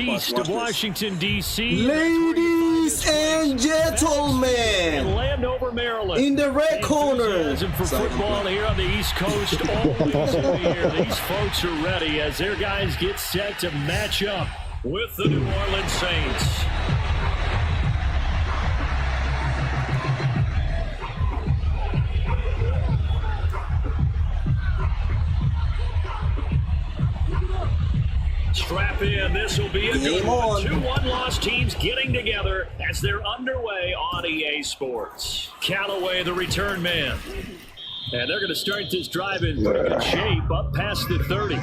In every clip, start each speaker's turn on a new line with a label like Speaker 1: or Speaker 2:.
Speaker 1: miles east of Washington, D.C.
Speaker 2: Ladies and gentlemen,
Speaker 1: Landover, Maryland.
Speaker 2: in the red corner.
Speaker 1: For football here on the East Coast all the year. These folks are ready as their guys get set to match up with the New Orleans Saints. Strap in. This will be a good one. 2 one-loss teams getting together as they're underway on EA Sports. Callaway, the return man. And they're going to start this drive in pretty good shape up past the 30.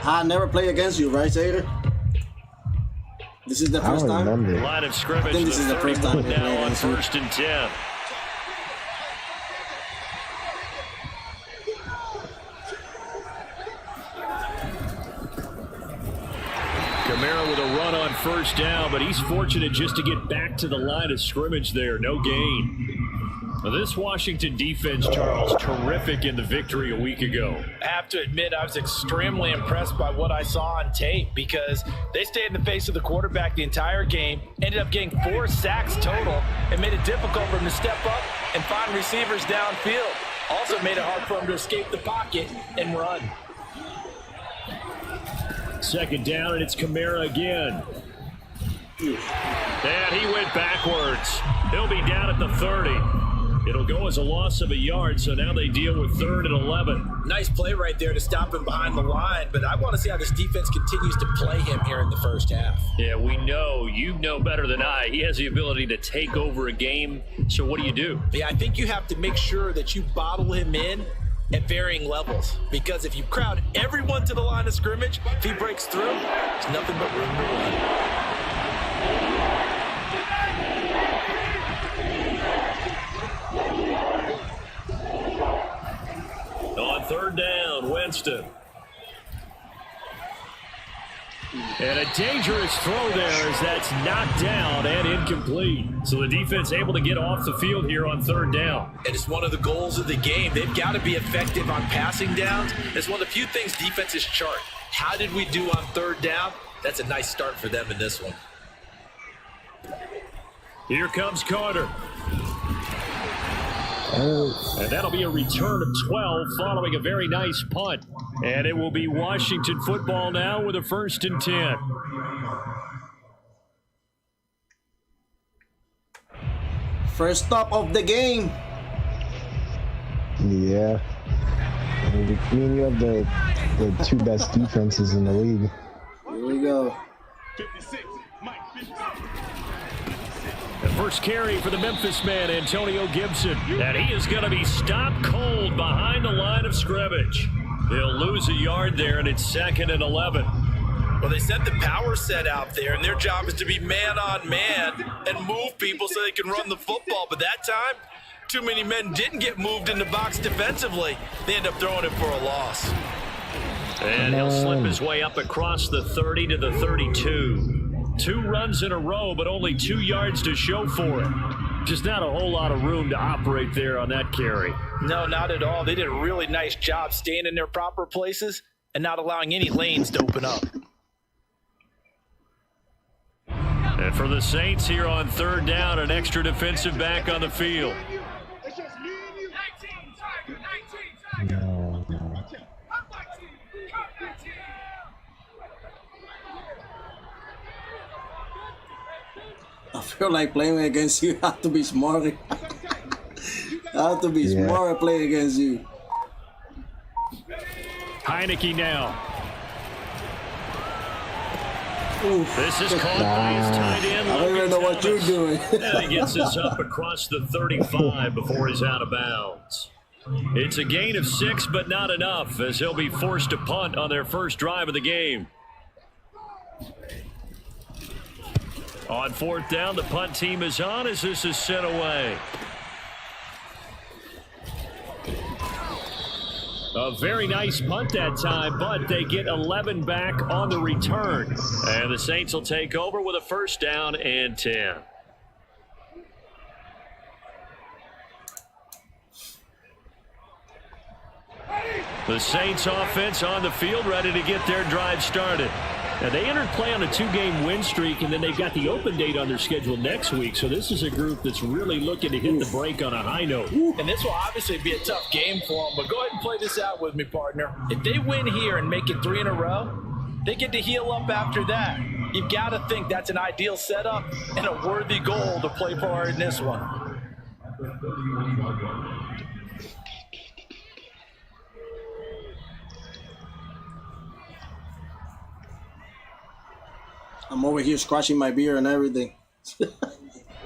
Speaker 2: I never play against you, right, Sater? This is the first time?
Speaker 1: Line of scrimmage.
Speaker 2: I think this is the first time
Speaker 1: now on 1st and 10. Kamara with a run on 1st down, but he's fortunate just to get back to the line of scrimmage there. No gain. Now this Washington defense, Charles, terrific in the victory a week ago.
Speaker 3: I have to admit, I was extremely impressed by what I saw on tape because they stayed in the face of the quarterback the entire game, ended up getting 4 sacks total, and made it difficult for him to step up and find receivers downfield. Also made it hard for him to escape the pocket and run.
Speaker 1: 2nd down, and it's Kamara again. And he went backwards. He'll be down at the 30. It'll go as a loss of a yard, so now they deal with 3rd and 11.
Speaker 3: Nice play right there to stop him behind the line, but I want to see how this defense continues to play him here in the first half.
Speaker 1: Yeah, we know. You know better than I. He has the ability to take over a game, so what do?
Speaker 3: Yeah, I think you have to make sure that you bottle him in at varying levels, because if you crowd everyone to the line of scrimmage, if he breaks through, there's nothing but room to run.
Speaker 1: On 3rd down, Winston. And a dangerous throw there as that's knocked down and incomplete. So the defense able to get off the field here on 3rd down.
Speaker 3: And it's one of the goals of the game. They've got to be effective on passing downs. It's one of the few things defenses chart. How did we do on 3rd down? That's a nice start for them in this one.
Speaker 1: Here comes Carter. And that'll be a return of 12 following a very nice punt. And it will be Washington football now with a 1st and 10.
Speaker 2: First stop of the game.
Speaker 4: Yeah. Me and you have the 2 best defenses in the league.
Speaker 2: Here we go.
Speaker 5: 56, Mike, 56.
Speaker 1: The first carry for the Memphis man, Antonio Gibson. And he is going to be stopped cold behind the line of scrimmage. He'll lose a yard there, and it's 2nd and 11.
Speaker 3: Well, they set the power set out there, and their job is to be man-on-man and move people so they can run the football. But that time, too many men didn't get moved in the box defensively. They end up throwing it for a loss.
Speaker 1: And he'll slip his way up across the 30 to the 32. 2 runs in a row, but only 2 yards to show for it. Just not a whole lot of room to operate there on that carry.
Speaker 3: No, not at all. They did a really nice job staying in their proper places and not allowing any lanes to open up.
Speaker 1: And for the Saints here on 3rd down, an extra defensive back on the field.
Speaker 4: No.
Speaker 2: I feel like playing against you. I have to be smart. I have to be smart playing against you.
Speaker 1: Heineke now.
Speaker 2: Oof.
Speaker 1: This is caught by his tight end.
Speaker 2: I don't even know what you're doing.
Speaker 1: And he gets this up across the 35 before he's out of bounds. It's a gain of 6, but not enough, as he'll be forced to punt on their first drive of the game. On 4th down, the punt team is on as this is sent away. A very nice punt that time, but they get 11 back on the return. And the Saints will take over with a first down and 10. The Saints offense on the field, ready to get their drive started. Now, they entered play on a 2-game win streak, and then they've got the open date on their schedule next week. So this is a group that's really looking to hit the break on a high note.
Speaker 3: And this will obviously be a tough game for them, but go ahead and play this out with me, partner. If they win here and make it 3 in a row, they get to heal up after that. You've got to think that's an ideal setup and a worthy goal to play for in this one.
Speaker 2: I'm over here scratching my beer and everything.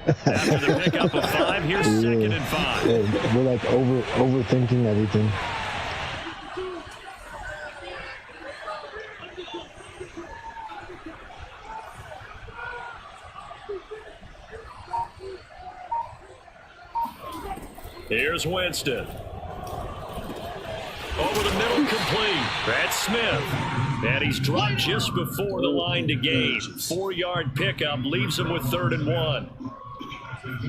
Speaker 1: After the pickup of 5, here's 2nd and 5.
Speaker 4: Yeah, we're like overthinking everything.
Speaker 1: Here's Winston. Over the middle, complete. That's Smith. And he's dropped just before the line to gain. 4-yard pickup leaves him with 3rd and 1.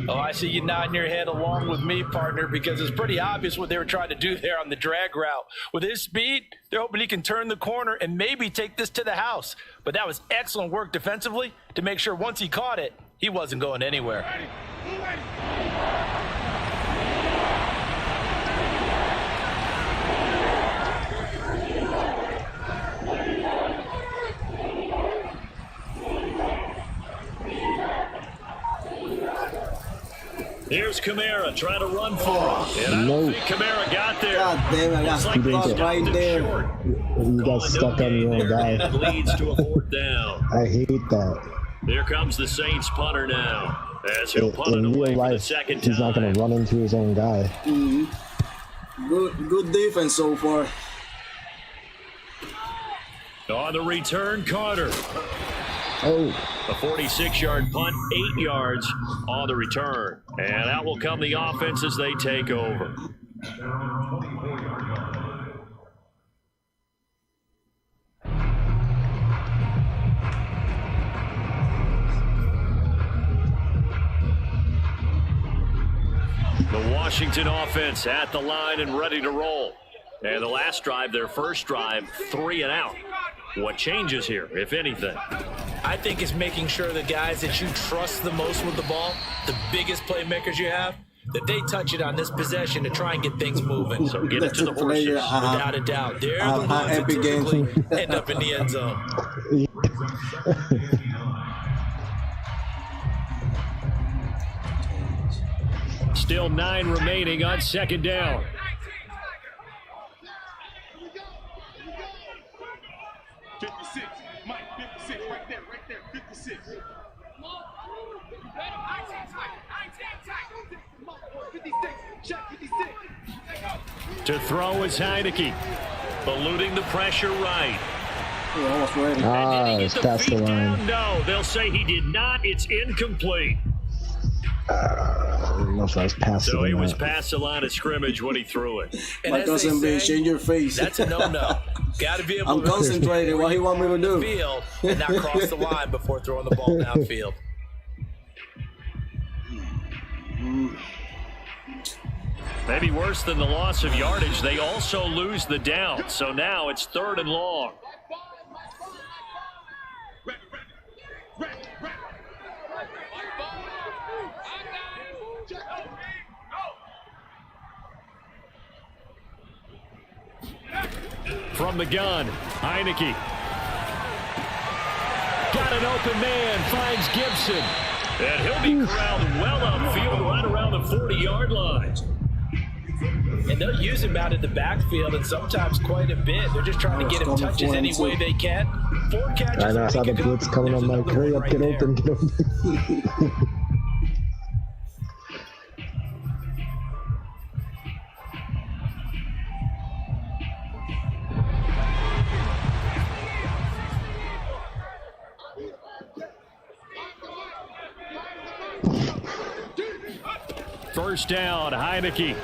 Speaker 3: Oh, I see you nodding your head along with me, partner, because it's pretty obvious what they were trying to do there on the drag route. With his speed, they're hoping he can turn the corner and maybe take this to the house. But that was excellent work defensively to make sure once he caught it, he wasn't going anywhere.
Speaker 1: Here's Kamara trying to run for it. And I don't think Kamara got there.
Speaker 2: God damn, I got stuck right there.
Speaker 4: You got stuck on your own guy.
Speaker 1: That leads to a 4th down.
Speaker 4: I hate that.
Speaker 1: Here comes the Saints punter now. As he'll punt it
Speaker 4: In
Speaker 1: away
Speaker 4: real
Speaker 1: for the
Speaker 4: life,
Speaker 1: second
Speaker 4: he's not going
Speaker 1: time.
Speaker 4: to run into his own guy.
Speaker 2: Good defense so far.
Speaker 1: On the return, Carter.
Speaker 4: Oh,
Speaker 1: A 46-yard punt, 8 yards on the return. And out will come the offense as they take over. The Washington offense at the line and ready to roll. And the last drive, their first drive, 3 and out. What changes here, if anything?
Speaker 3: I think it's making sure the guys that you trust the most with the ball, the biggest playmakers you have, that they touch it on this possession to try and get things moving.
Speaker 1: So get it to the horses.
Speaker 3: Without a doubt. They're the ones that
Speaker 2: epic
Speaker 3: typically
Speaker 2: game.
Speaker 3: end up in the end zone.
Speaker 1: Still 9 remaining on 2nd down.
Speaker 5: Mike, 56, right there, 56.
Speaker 1: To throw is Heineke. Eluding the pressure right.
Speaker 2: Almost ready.
Speaker 1: Did he
Speaker 4: it's
Speaker 1: get the
Speaker 4: past the
Speaker 1: feet down?
Speaker 4: line.
Speaker 1: No, they'll say he did not. It's incomplete.
Speaker 4: I don't know if I was past
Speaker 1: So
Speaker 4: it
Speaker 1: he
Speaker 4: or
Speaker 1: was
Speaker 4: not.
Speaker 1: past the line of scrimmage when he threw it.
Speaker 3: And
Speaker 2: My
Speaker 3: as they
Speaker 2: cousin
Speaker 3: say,
Speaker 2: be change your face.
Speaker 3: that's a no-no. Got to be able
Speaker 2: I'm
Speaker 3: to
Speaker 2: concentrating. What he want me to do?
Speaker 3: field and not cross the line before throwing the ball downfield.
Speaker 1: Maybe worse than the loss of yardage, they also lose the down. So now it's 3rd and long. From the gun, Heineke. Got an open man, finds Gibson. And he'll be corralled well upfield right around the 40-yard line.
Speaker 3: And they'll use him out in the backfield and sometimes quite a bit. They're just trying to get him touches any way they can. 4 catches.
Speaker 4: I know, I saw the
Speaker 3: make a
Speaker 4: blitz
Speaker 3: good-
Speaker 4: coming.
Speaker 3: there's
Speaker 4: I'm
Speaker 3: a
Speaker 4: like,
Speaker 3: good
Speaker 4: hurry
Speaker 3: one
Speaker 4: up,
Speaker 3: right
Speaker 4: get
Speaker 3: there.
Speaker 4: open, get open.
Speaker 1: First down, Heineke.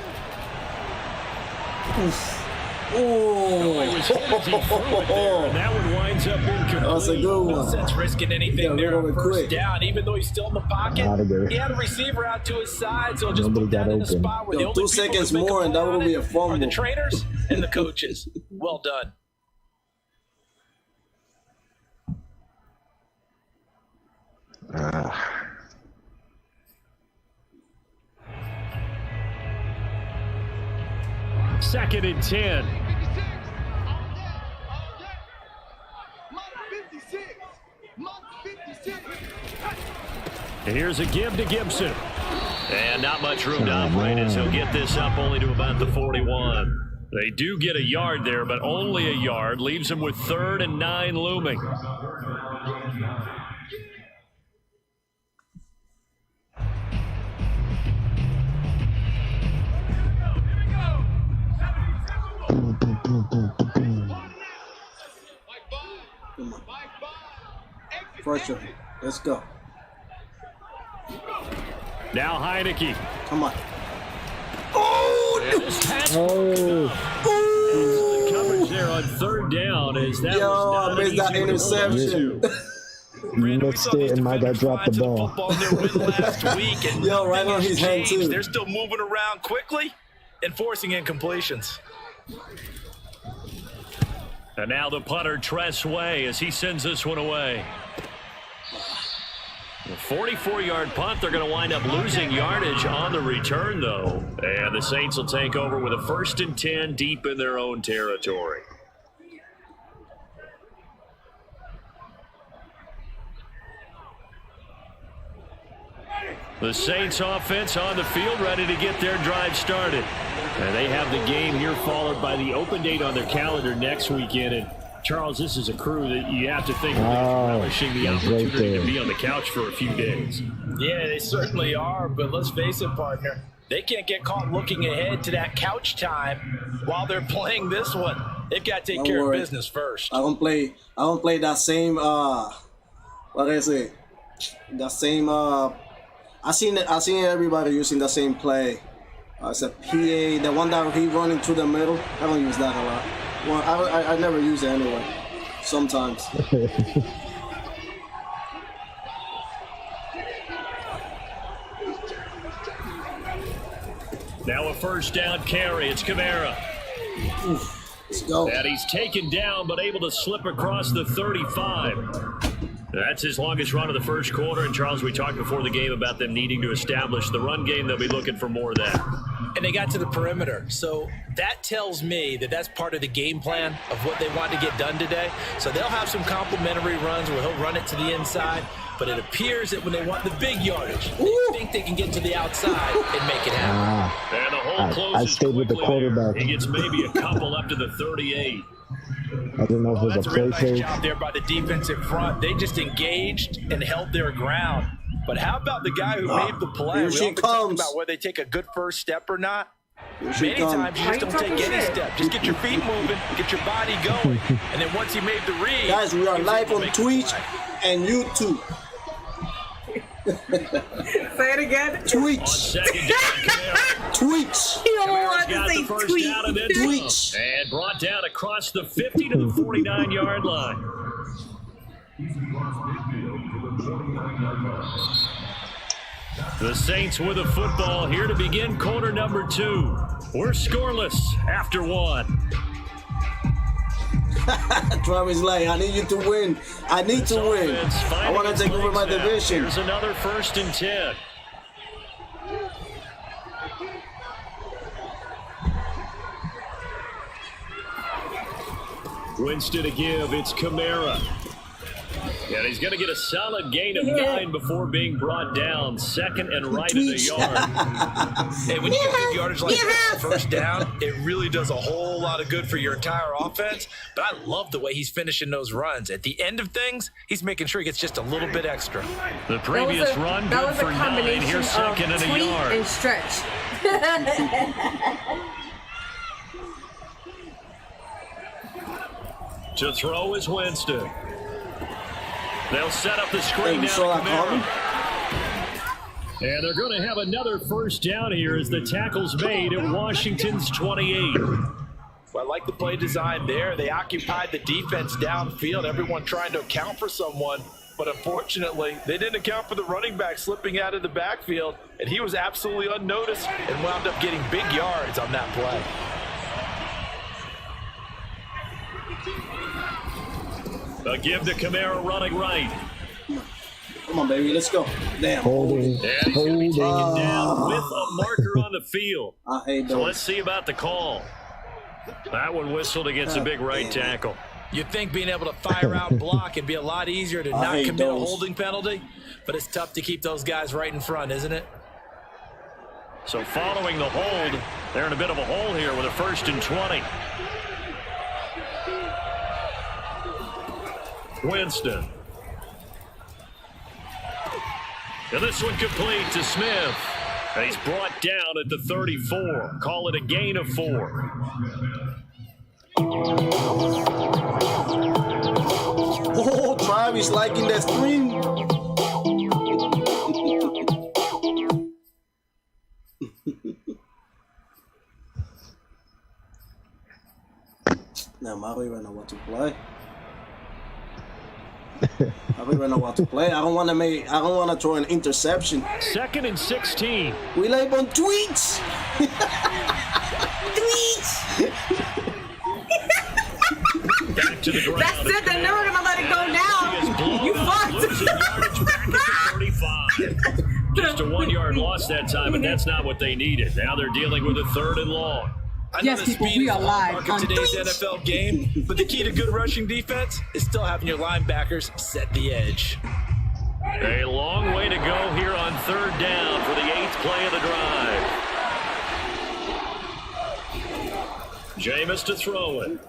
Speaker 1: Oh, it was hit as he threw it there, and that one winds up incomplete.
Speaker 2: That was a good
Speaker 3: No
Speaker 2: one.
Speaker 3: sense risking anything
Speaker 2: Yeah,
Speaker 3: there
Speaker 2: really
Speaker 3: on first
Speaker 2: quick.
Speaker 3: down, even though he's still in the pocket.
Speaker 4: Outta there.
Speaker 3: He had a receiver out to his side, so just
Speaker 4: Nobody
Speaker 3: put that
Speaker 4: got
Speaker 3: in a
Speaker 4: open.
Speaker 3: spot where
Speaker 2: Yo,
Speaker 3: the only
Speaker 2: 2
Speaker 3: people
Speaker 2: seconds
Speaker 3: that make
Speaker 2: more
Speaker 3: a
Speaker 2: and
Speaker 3: play
Speaker 2: that
Speaker 3: on
Speaker 2: would be
Speaker 3: it
Speaker 2: a fumble.
Speaker 3: are the trainers and the coaches. Well done.
Speaker 1: Second and 10. And here's a give to Gibson. And not much room to operate as he'll get this up only to about the 41. They do get a yard there, but only a yard. Leaves them with 3rd and 9 looming.
Speaker 2: Pressure. Let's go.
Speaker 1: Now Heineke.
Speaker 2: Come on.
Speaker 1: And this pass
Speaker 4: Oh,
Speaker 1: the coverage there on 3rd down as that
Speaker 2: Yo,
Speaker 1: was
Speaker 2: I
Speaker 1: not
Speaker 2: missed
Speaker 1: an
Speaker 2: that
Speaker 1: easy one to hold on
Speaker 2: interception.
Speaker 1: to.
Speaker 3: Brandon, we
Speaker 4: missed
Speaker 3: saw these
Speaker 4: it and my guy
Speaker 3: defenders
Speaker 4: dropped the
Speaker 3: fly to
Speaker 4: ball.
Speaker 3: football in their win last week, and
Speaker 2: Yo, right
Speaker 3: nothing
Speaker 2: on
Speaker 3: has
Speaker 2: his hand,
Speaker 3: changed.
Speaker 2: too.
Speaker 3: They're still moving around quickly and forcing incompletions.
Speaker 1: And now the punter, Tress Way, as he sends this one away. A 44-yard punt. They're going to wind up losing yardage on the return, though. And the Saints will take over with a 1st and 10 deep in their own territory. The Saints offense on the field, ready to get their drive started. And they have the game here followed by the open date on their calendar next weekend. And Charles, this is a crew that you have to think of relishing the
Speaker 4: that's right
Speaker 1: opportunity to
Speaker 4: there.
Speaker 1: be on the couch for a few days.
Speaker 3: Yeah, they certainly are, but let's face it, partner. They can't get caught looking ahead to that couch time while they're playing this one. They've got to take
Speaker 2: Don't
Speaker 3: care
Speaker 2: worry.
Speaker 3: of business first.
Speaker 2: I don't play that same what is it? The same I seen everybody using the same play. It's a PA, the one that he running through the middle. I don't use that a lot. Well, I never use it anyway. Sometimes.
Speaker 1: Now a 1st down carry. It's Kamara.
Speaker 2: Let's go.
Speaker 1: And he's taken down but able to slip across the 35. That's his longest run of the first quarter. And Charles, we talked before the game about them needing to establish the run game. They'll be looking for more of that.
Speaker 3: And they got to the perimeter. So that tells me that that's part of the game plan of what they want to get done today. So they'll have some complementary runs where he'll run it to the inside. But it appears that when they want the big yardage, they think they can get to the outside and make it happen.
Speaker 1: And the hole closes
Speaker 4: I stayed with the
Speaker 1: quickly there.
Speaker 4: quarterback.
Speaker 1: He gets maybe a couple up to the 38.
Speaker 4: I don't know if it
Speaker 3: That's
Speaker 4: was
Speaker 3: a
Speaker 4: a
Speaker 3: real
Speaker 4: play
Speaker 3: nice
Speaker 4: fake.
Speaker 3: job there by the defensive front. They just engaged and held their ground. But how about the guy who made the play?
Speaker 2: Here
Speaker 3: We
Speaker 2: she
Speaker 3: often talk
Speaker 2: comes.
Speaker 3: about whether they take a good first step or not.
Speaker 2: Here she
Speaker 3: Many
Speaker 2: comes.
Speaker 3: times you just don't take any step. Just get your feet moving, get your body going. And then once you made the read,
Speaker 2: Guys, we are
Speaker 3: he was
Speaker 2: live
Speaker 3: able
Speaker 2: on
Speaker 3: to make the
Speaker 2: Twitch
Speaker 3: play.
Speaker 2: and YouTube.
Speaker 6: Say it again.
Speaker 1: On
Speaker 2: Twitch.
Speaker 1: 2nd down, Kamara.
Speaker 2: Twitch.
Speaker 6: You don't
Speaker 1: Kamara's
Speaker 6: want to
Speaker 1: got
Speaker 6: say
Speaker 1: the first
Speaker 6: tweet.
Speaker 1: down and then
Speaker 2: Twitch.
Speaker 1: some. And brought down across the 50 to the 49-yard line. The Saints with a football here to begin quarter number 2. We're scoreless after 1.
Speaker 2: Travis like, I need you to win. I need to win.
Speaker 1: Offense
Speaker 2: I
Speaker 1: finding
Speaker 2: want to
Speaker 1: its
Speaker 2: take over my
Speaker 1: legs now.
Speaker 2: division.
Speaker 1: Here's another 1st and 10. Winston to give. It's Kamara. And he's going to get a solid gain of 9 before being brought down. 2nd and right in the
Speaker 2: Tweets.
Speaker 1: yard.
Speaker 3: Hey, when you get big yardage like that on first down, it really does a whole lot of good for your entire offense. But I love the way he's finishing those runs. At the end of things, he's making sure he gets just a little bit extra.
Speaker 1: The previous run
Speaker 6: that
Speaker 1: good
Speaker 6: was
Speaker 1: for
Speaker 6: a
Speaker 1: 9.
Speaker 6: combination
Speaker 1: Here's 2nd
Speaker 6: of
Speaker 1: and a
Speaker 6: tweet
Speaker 1: yard.
Speaker 6: and stretch.
Speaker 1: To throw is Winston. They'll set up the
Speaker 2: Hey,
Speaker 1: screen
Speaker 2: you
Speaker 1: now.
Speaker 2: saw that
Speaker 1: to Kamara.
Speaker 2: coming?
Speaker 1: And they're going to have another first down here as the tackle's made at Washington's 28.
Speaker 3: Well, I like the play design there. They occupied the defense downfield, everyone trying to account for someone. But unfortunately, they didn't account for the running back slipping out of the backfield, and he was absolutely unnoticed and wound up getting big yards on that play.
Speaker 1: A give to Kamara running right.
Speaker 2: Come on, baby, let's go. Damn.
Speaker 4: Holding.
Speaker 1: And he's going to be taken down with a marker on the field.
Speaker 2: I hate
Speaker 1: So
Speaker 2: those.
Speaker 1: let's see about the call. That one whistled against a big right tackle.
Speaker 3: You'd think being able to fire out and block would be a lot easier to not
Speaker 2: hate
Speaker 3: commit
Speaker 2: those.
Speaker 3: a holding penalty, but it's tough to keep those guys right in front, isn't it?
Speaker 1: So following the hold, they're in a bit of a hole here with a 1st and 20. Winston. And this one complete to Smith. And he's brought down at the 34. Call it a gain of 4.
Speaker 2: Oh, Travis liking that screen. Now, I don't even know what to play. I don't even know what to play. I don't want to throw an interception.
Speaker 1: 2nd and 16.
Speaker 2: We live on tweets. Tweets.
Speaker 1: Back to the ground.
Speaker 6: That's it. They're never gonna let it go now. You
Speaker 1: Losing yardage back at the 35. Just a 1-yard loss that time, but that's not what they needed. Now they're dealing with a 3rd and long.
Speaker 3: I know
Speaker 6: Yes,
Speaker 3: the
Speaker 6: people,
Speaker 3: speed
Speaker 6: we
Speaker 3: is
Speaker 6: are
Speaker 3: the
Speaker 6: live
Speaker 3: hallmark
Speaker 6: on
Speaker 3: of today's
Speaker 6: Twitch.
Speaker 3: NFL game, but the key to good rushing defense is still having your linebackers set the edge.
Speaker 1: A long way to go here on 3rd down for the 8th play of the drive. Jameis to throw it.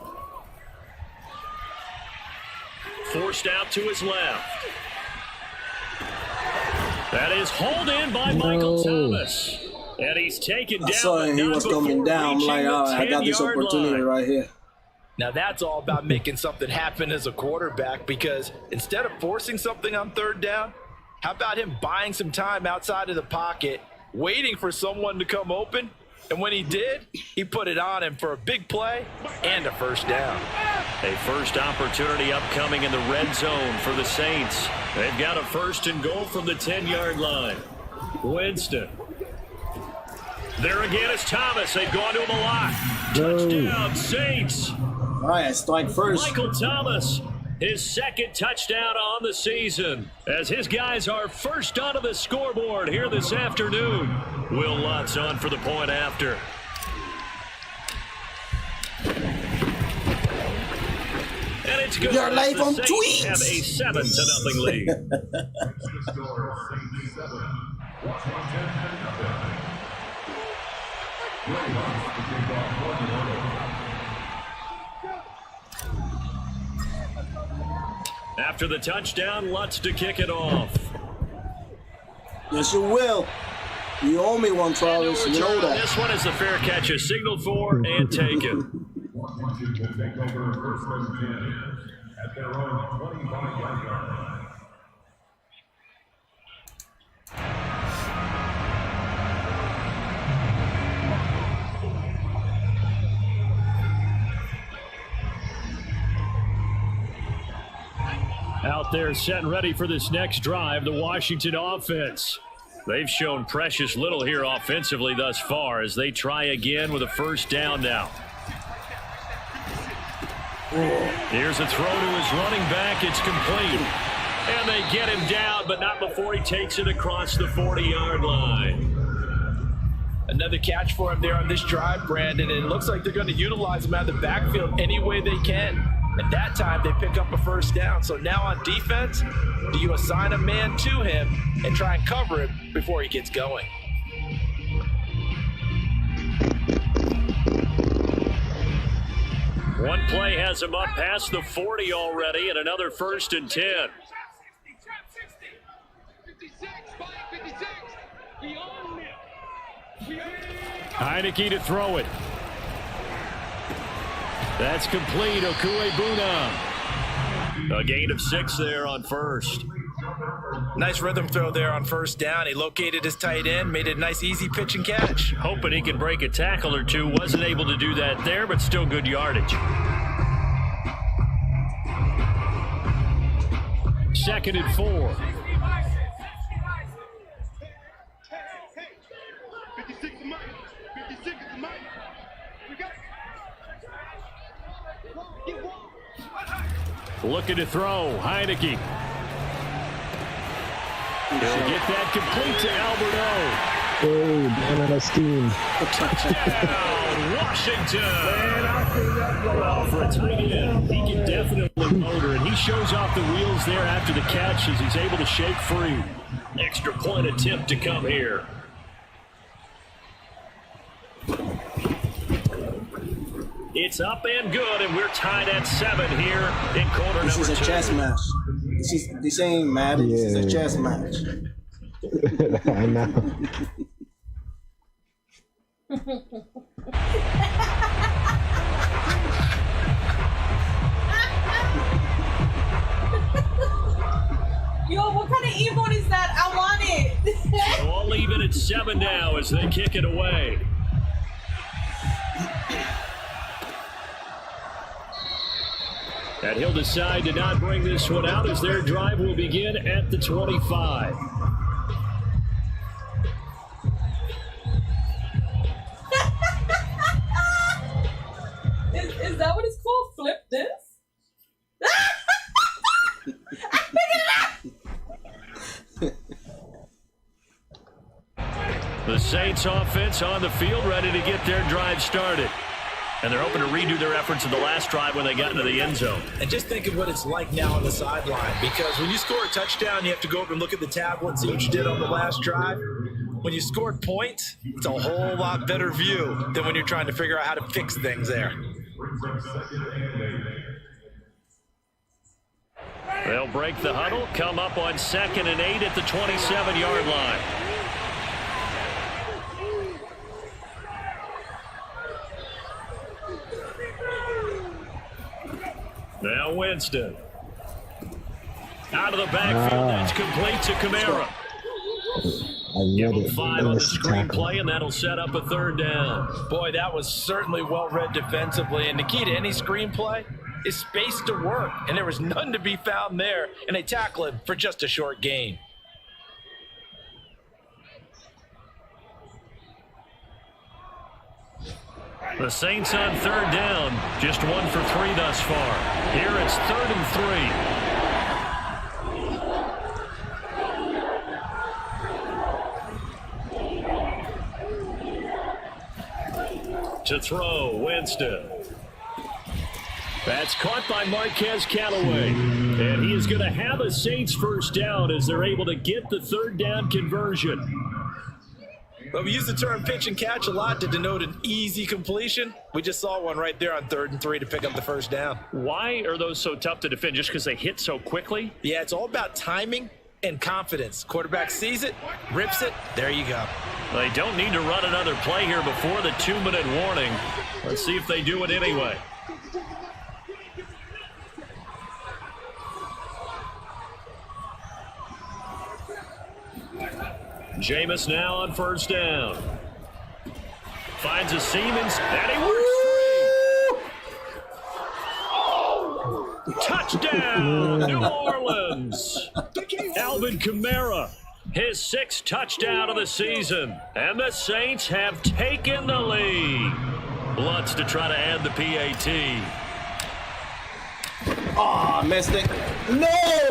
Speaker 1: Forced out to his left. That is hauled in by Michael Thomas. And he's taken down.
Speaker 2: I saw him. He was coming down. I'm like, all right, I got this opportunity right here.
Speaker 3: Now that's all about making something happen as a quarterback, because instead of forcing something on 3rd down, how about him buying some time outside of the pocket, waiting for someone to come open, and when he did, he put it on him for a big play and a 1st down.
Speaker 1: A first opportunity upcoming in the red zone for the Saints. They've got a 1st and goal from the 10-yard line. Winston. There again is Thomas. They've gone to him a lot. Touchdown, Saints.
Speaker 2: All right, strike first.
Speaker 1: Michael Thomas, his 2nd touchdown on the season, as his guys are first onto the scoreboard here this afternoon. Will Lutz on for the point after. And it's good.
Speaker 2: You're live on
Speaker 1: The Saints have a
Speaker 2: tweets.
Speaker 1: 7-0 lead. After the touchdown, Lutz to kick it off.
Speaker 2: Yes, you will. You owe me one, Travis. You know that.
Speaker 1: This one is the fair catch is signaled for and taken.
Speaker 5: Washington will take over 1st and 10 at their own 25-yard line.
Speaker 1: Out there set and ready for this next drive, the Washington offense. They've shown precious little here offensively thus far as they try again with a 1st down now. Here's a throw to his running back. It's complete. And they get him down, but not before he takes it across the 40-yard line.
Speaker 3: Another catch for him there on this drive, Brandon, and it looks like they're going to utilize him out of the backfield any way they can. At that time, they pick up a 1st down. So now on defense, do you assign a man to him and try and cover him before he gets going?
Speaker 1: One play has him up past the 40 already, and another 1st and 10.
Speaker 5: 56, 556. He owned it.
Speaker 1: Heineke to throw it. That's complete. Okuebuna. A gain of 6 there on 1st.
Speaker 3: Nice rhythm throw there on first down. He located his tight end, made it a nice easy pitch and catch.
Speaker 1: Hoping he can break a tackle or two. Wasn't able to do that there, but still good yardage. 2nd and 4. Looking to throw. Heineke. He'll get that complete to Alberto.
Speaker 4: Oh, man out of steam.
Speaker 1: Touchdown, Washington. Well, for a tight end, he can definitely motor, and he shows off the wheels there after the catch as he's able to shake free. Extra point attempt to come here. It's up and good, and we're tied at 7 here in quarter number 2.
Speaker 2: This is a chess match. This ain't Madden. This is a chess match.
Speaker 4: I know.
Speaker 6: Yo, what kind of emote is that? I want it.
Speaker 1: All even at 7 now as they kick it away. And he'll decide to not bring this one out as their drive will begin at the 25.
Speaker 6: Is that what it's called? Flip this?
Speaker 1: The Saints offense on the field ready to get their drive started. And they're hoping to redo their efforts in the last drive when they got into the end zone.
Speaker 3: And just think of what it's like now on the sideline, because when you score a touchdown, you have to go over and look at the tablet, see what you did on the last drive. When you scored points, it's a whole lot better view than when you're trying to figure out how to fix things there.
Speaker 1: They'll break the huddle, come up on 2nd and 8 at the 27-yard line. Now Winston. Out of the backfield, that's complete to Kamara. Give him 5 on the screenplay, and that'll set up a 3rd down.
Speaker 3: Boy, that was certainly well-read defensively. And the key to any screenplay is space to work. And there was none to be found there. And they tackle him for just a short gain.
Speaker 1: The Saints on 3rd down, just 1 for 3 thus far. Here it's 3rd and 3. To throw, Winston. That's caught by Marquez Callaway. And he is going to have a Saints 1st down as they're able to get the 3rd down conversion.
Speaker 3: But we use the term pitch and catch a lot to denote an easy completion. We just saw one right there on 3rd and 3 to pick up the 1st down.
Speaker 1: Why are those so tough to defend? Just because they hit so quickly?
Speaker 3: Yeah, it's all about timing and confidence. Quarterback sees it, rips it, there you go.
Speaker 1: They don't need to run another play here before the 2-minute warning. Let's see if they do it anyway. Jameis now on 1st down. Finds a Siemens, and he works free. Touchdown, New Orleans. Alvin Kamara, his 6th touchdown of the season. And the Saints have taken the lead. Lutz to try to add the PAT.
Speaker 2: Oh, missed it. No!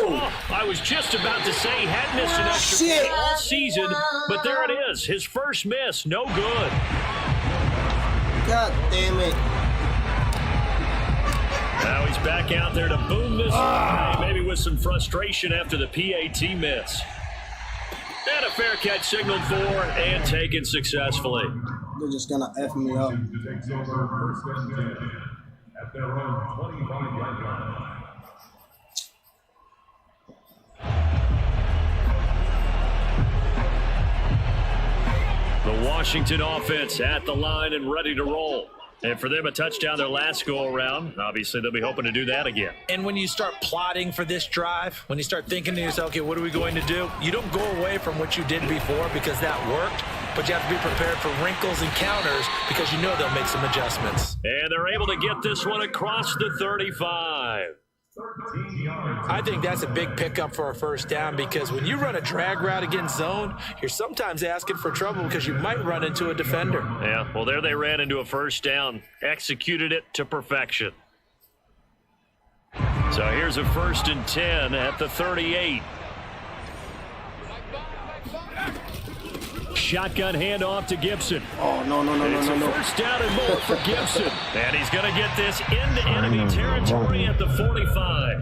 Speaker 1: Oh, I was just about to say he had missed an extra point all season, but there it is. His first miss, no good.
Speaker 2: God damn it.
Speaker 1: Now he's back out there to boom this one, maybe with some frustration after the PAT miss. And a fair catch signaled for and taken successfully.
Speaker 2: They're just gonna F me up.
Speaker 5: Takes over 1st and 10 at their own 25-yard line.
Speaker 1: The Washington offense at the line and ready to roll. And for them, a touchdown their last go-around. Obviously, they'll be hoping to do that again.
Speaker 3: And when you start plotting for this drive, when you start thinking to yourself, okay, what are we going to do? You don't go away from what you did before because that worked, but you have to be prepared for wrinkles and counters because you know they'll make some adjustments.
Speaker 1: And they're able to get this one across the 35.
Speaker 3: I think that's a big pickup for a first down because when you run a drag route against zone, you're sometimes asking for trouble because you might run into a defender.
Speaker 1: Yeah, well, there they ran into a first down, executed it to perfection. So here's a 1st and 10 at the 38. Shotgun handoff to Gibson.
Speaker 2: Oh, no.
Speaker 1: It's a first down and more for Gibson. And he's going to get this into enemy territory at the 45.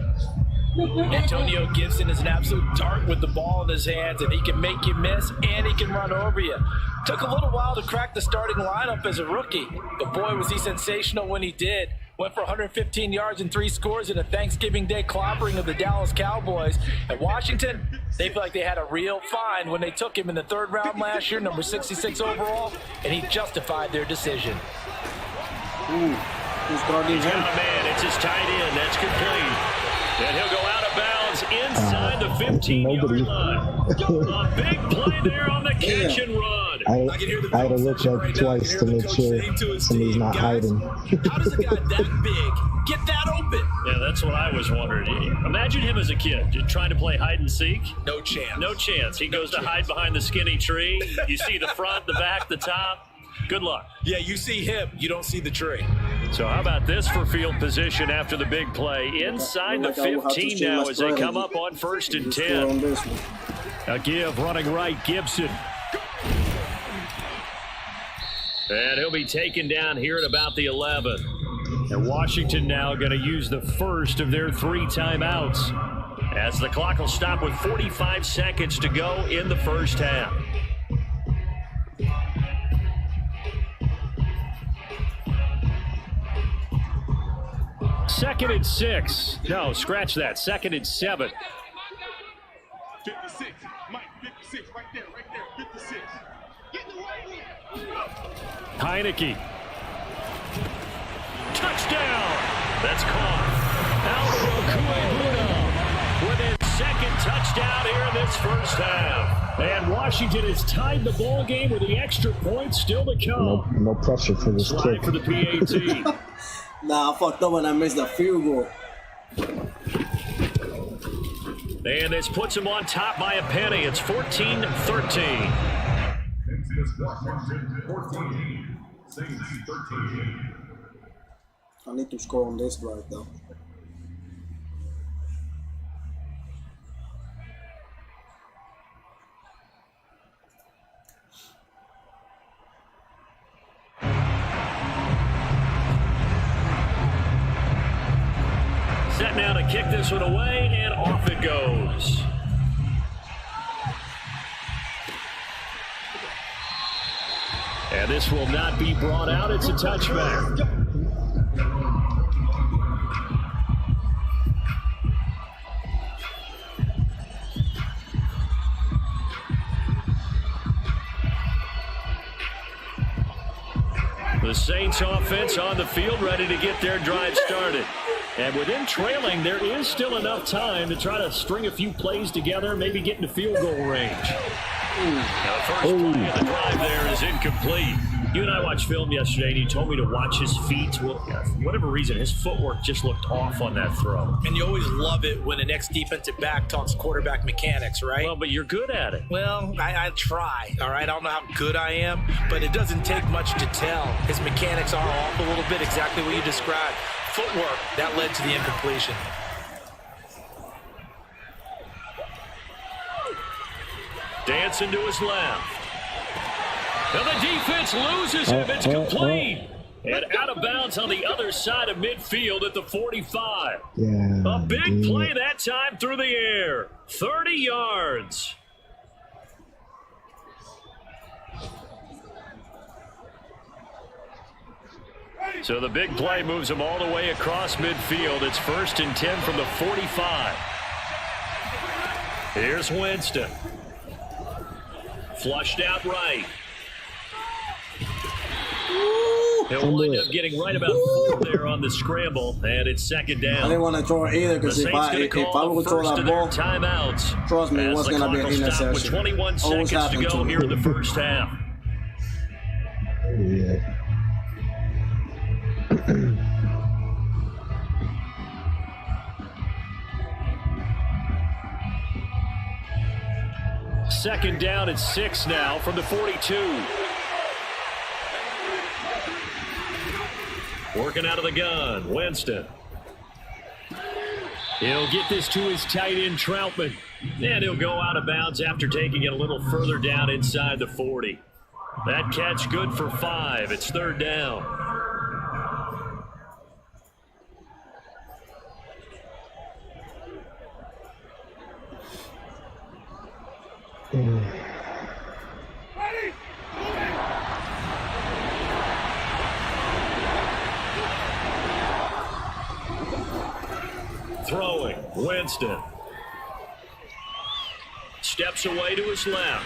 Speaker 3: Antonio Gibson is an absolute dart with the ball in his hands, and he can make you miss, and he can run over you. Took a little while to crack the starting lineup as a rookie, but boy, was he sensational when he did. Went for 115 yards and 3 scores in a Thanksgiving Day clobbering of the Dallas Cowboys. At Washington, they feel like they had a real find when they took him in the 3rd round last year, number 66 overall, and he justified their decision.
Speaker 2: Ooh, who's guarding
Speaker 1: He's
Speaker 2: him?
Speaker 1: got a man. It's his tight end. That's complete. And he'll go out of bounds inside the 15-yard line. A big play there on the catch and run.
Speaker 4: I had to look up twice to make sure somebody's not hiding.
Speaker 3: How does a guy that big get that open?
Speaker 1: Yeah, that's what I was wondering. Imagine him as a kid, just trying to play hide and seek.
Speaker 3: No chance.
Speaker 1: No chance. He goes to hide behind the skinny tree. You see the front, the back, the top. Good luck.
Speaker 3: Yeah, you see him, you don't see the tree.
Speaker 1: So how about this for field position after the big play? Inside the 15 now as they come up on 1st and 10. A give running right, Gibson. And he'll be taken down here at about the 11. And Washington now going to use the first of their 3 timeouts as the clock will stop with 45 seconds to go in the first half. Second and 6. No, scratch that. 2nd and 7.
Speaker 5: 56. Mike, 56. Right there. 56. Get the way.
Speaker 1: Heineke. Touchdown. That's caught. Alvaro Cuebuda with his 2nd touchdown here in this first half. And Washington has tied the ball game with the extra points still to come.
Speaker 4: No pressure for this
Speaker 1: Slide
Speaker 4: kick.
Speaker 1: for the PAT.
Speaker 2: Nah, I fucked up when I missed the field goal.
Speaker 1: And this puts him on top by a penny. It's 14-13.
Speaker 5: It's Washington 14. Saints 13.
Speaker 2: I need to score on this drive though.
Speaker 1: Set now to kick this one away, and off it goes. And this will not be brought out. It's a touchback. The Saints offense on the field, ready to get their drive started. And with them trailing, there is still enough time to try to string a few plays together, maybe get into field goal range. Now, the first play of the drive there is incomplete. You and I watched film yesterday, and you told me to watch his feet. Well, for whatever reason, his footwork just looked off on that throw.
Speaker 3: And you always love it when the next defensive back talks quarterback mechanics, right?
Speaker 1: Well, but you're good at it.
Speaker 3: Well, I try, all right? I don't know how good I am, but it doesn't take much to tell. His mechanics are off a little bit, exactly what you described. Footwork, that led to the incompletion.
Speaker 1: Dancing to his left. And the defense loses him. It's complete. And out of bounds on the other side of midfield at the 45.
Speaker 4: Yeah.
Speaker 1: A big play that time through the air. 30 yards. So the big play moves him all the way across midfield. It's 1st and 10 from the 45. Here's Winston. Flushed out right.
Speaker 2: Ooh.
Speaker 1: He'll wind up getting right about 4 there on the scramble, and it's second
Speaker 2: I
Speaker 1: down.
Speaker 2: didn't want to throw it either because
Speaker 1: The
Speaker 2: if
Speaker 1: Saints
Speaker 2: I
Speaker 1: gonna call
Speaker 2: would
Speaker 1: the
Speaker 2: throw
Speaker 1: first
Speaker 2: that
Speaker 1: of their
Speaker 2: ball,
Speaker 1: timeouts.
Speaker 2: trust me, it
Speaker 1: As
Speaker 2: was
Speaker 1: the
Speaker 2: going to be
Speaker 1: clock
Speaker 2: an
Speaker 1: will stop with
Speaker 2: interception.
Speaker 1: 21
Speaker 2: Always
Speaker 1: seconds to
Speaker 2: happened
Speaker 1: go
Speaker 2: to me.
Speaker 1: here in the first half.
Speaker 4: Yeah.
Speaker 1: Second down and 6 now from the 42. Working out of the gun, Winston. He'll get this to his tight end, Troutman. And he'll go out of bounds after taking it a little further down inside the 40. That catch good for 5. It's third down. Throwing, Winston. Steps away to his left.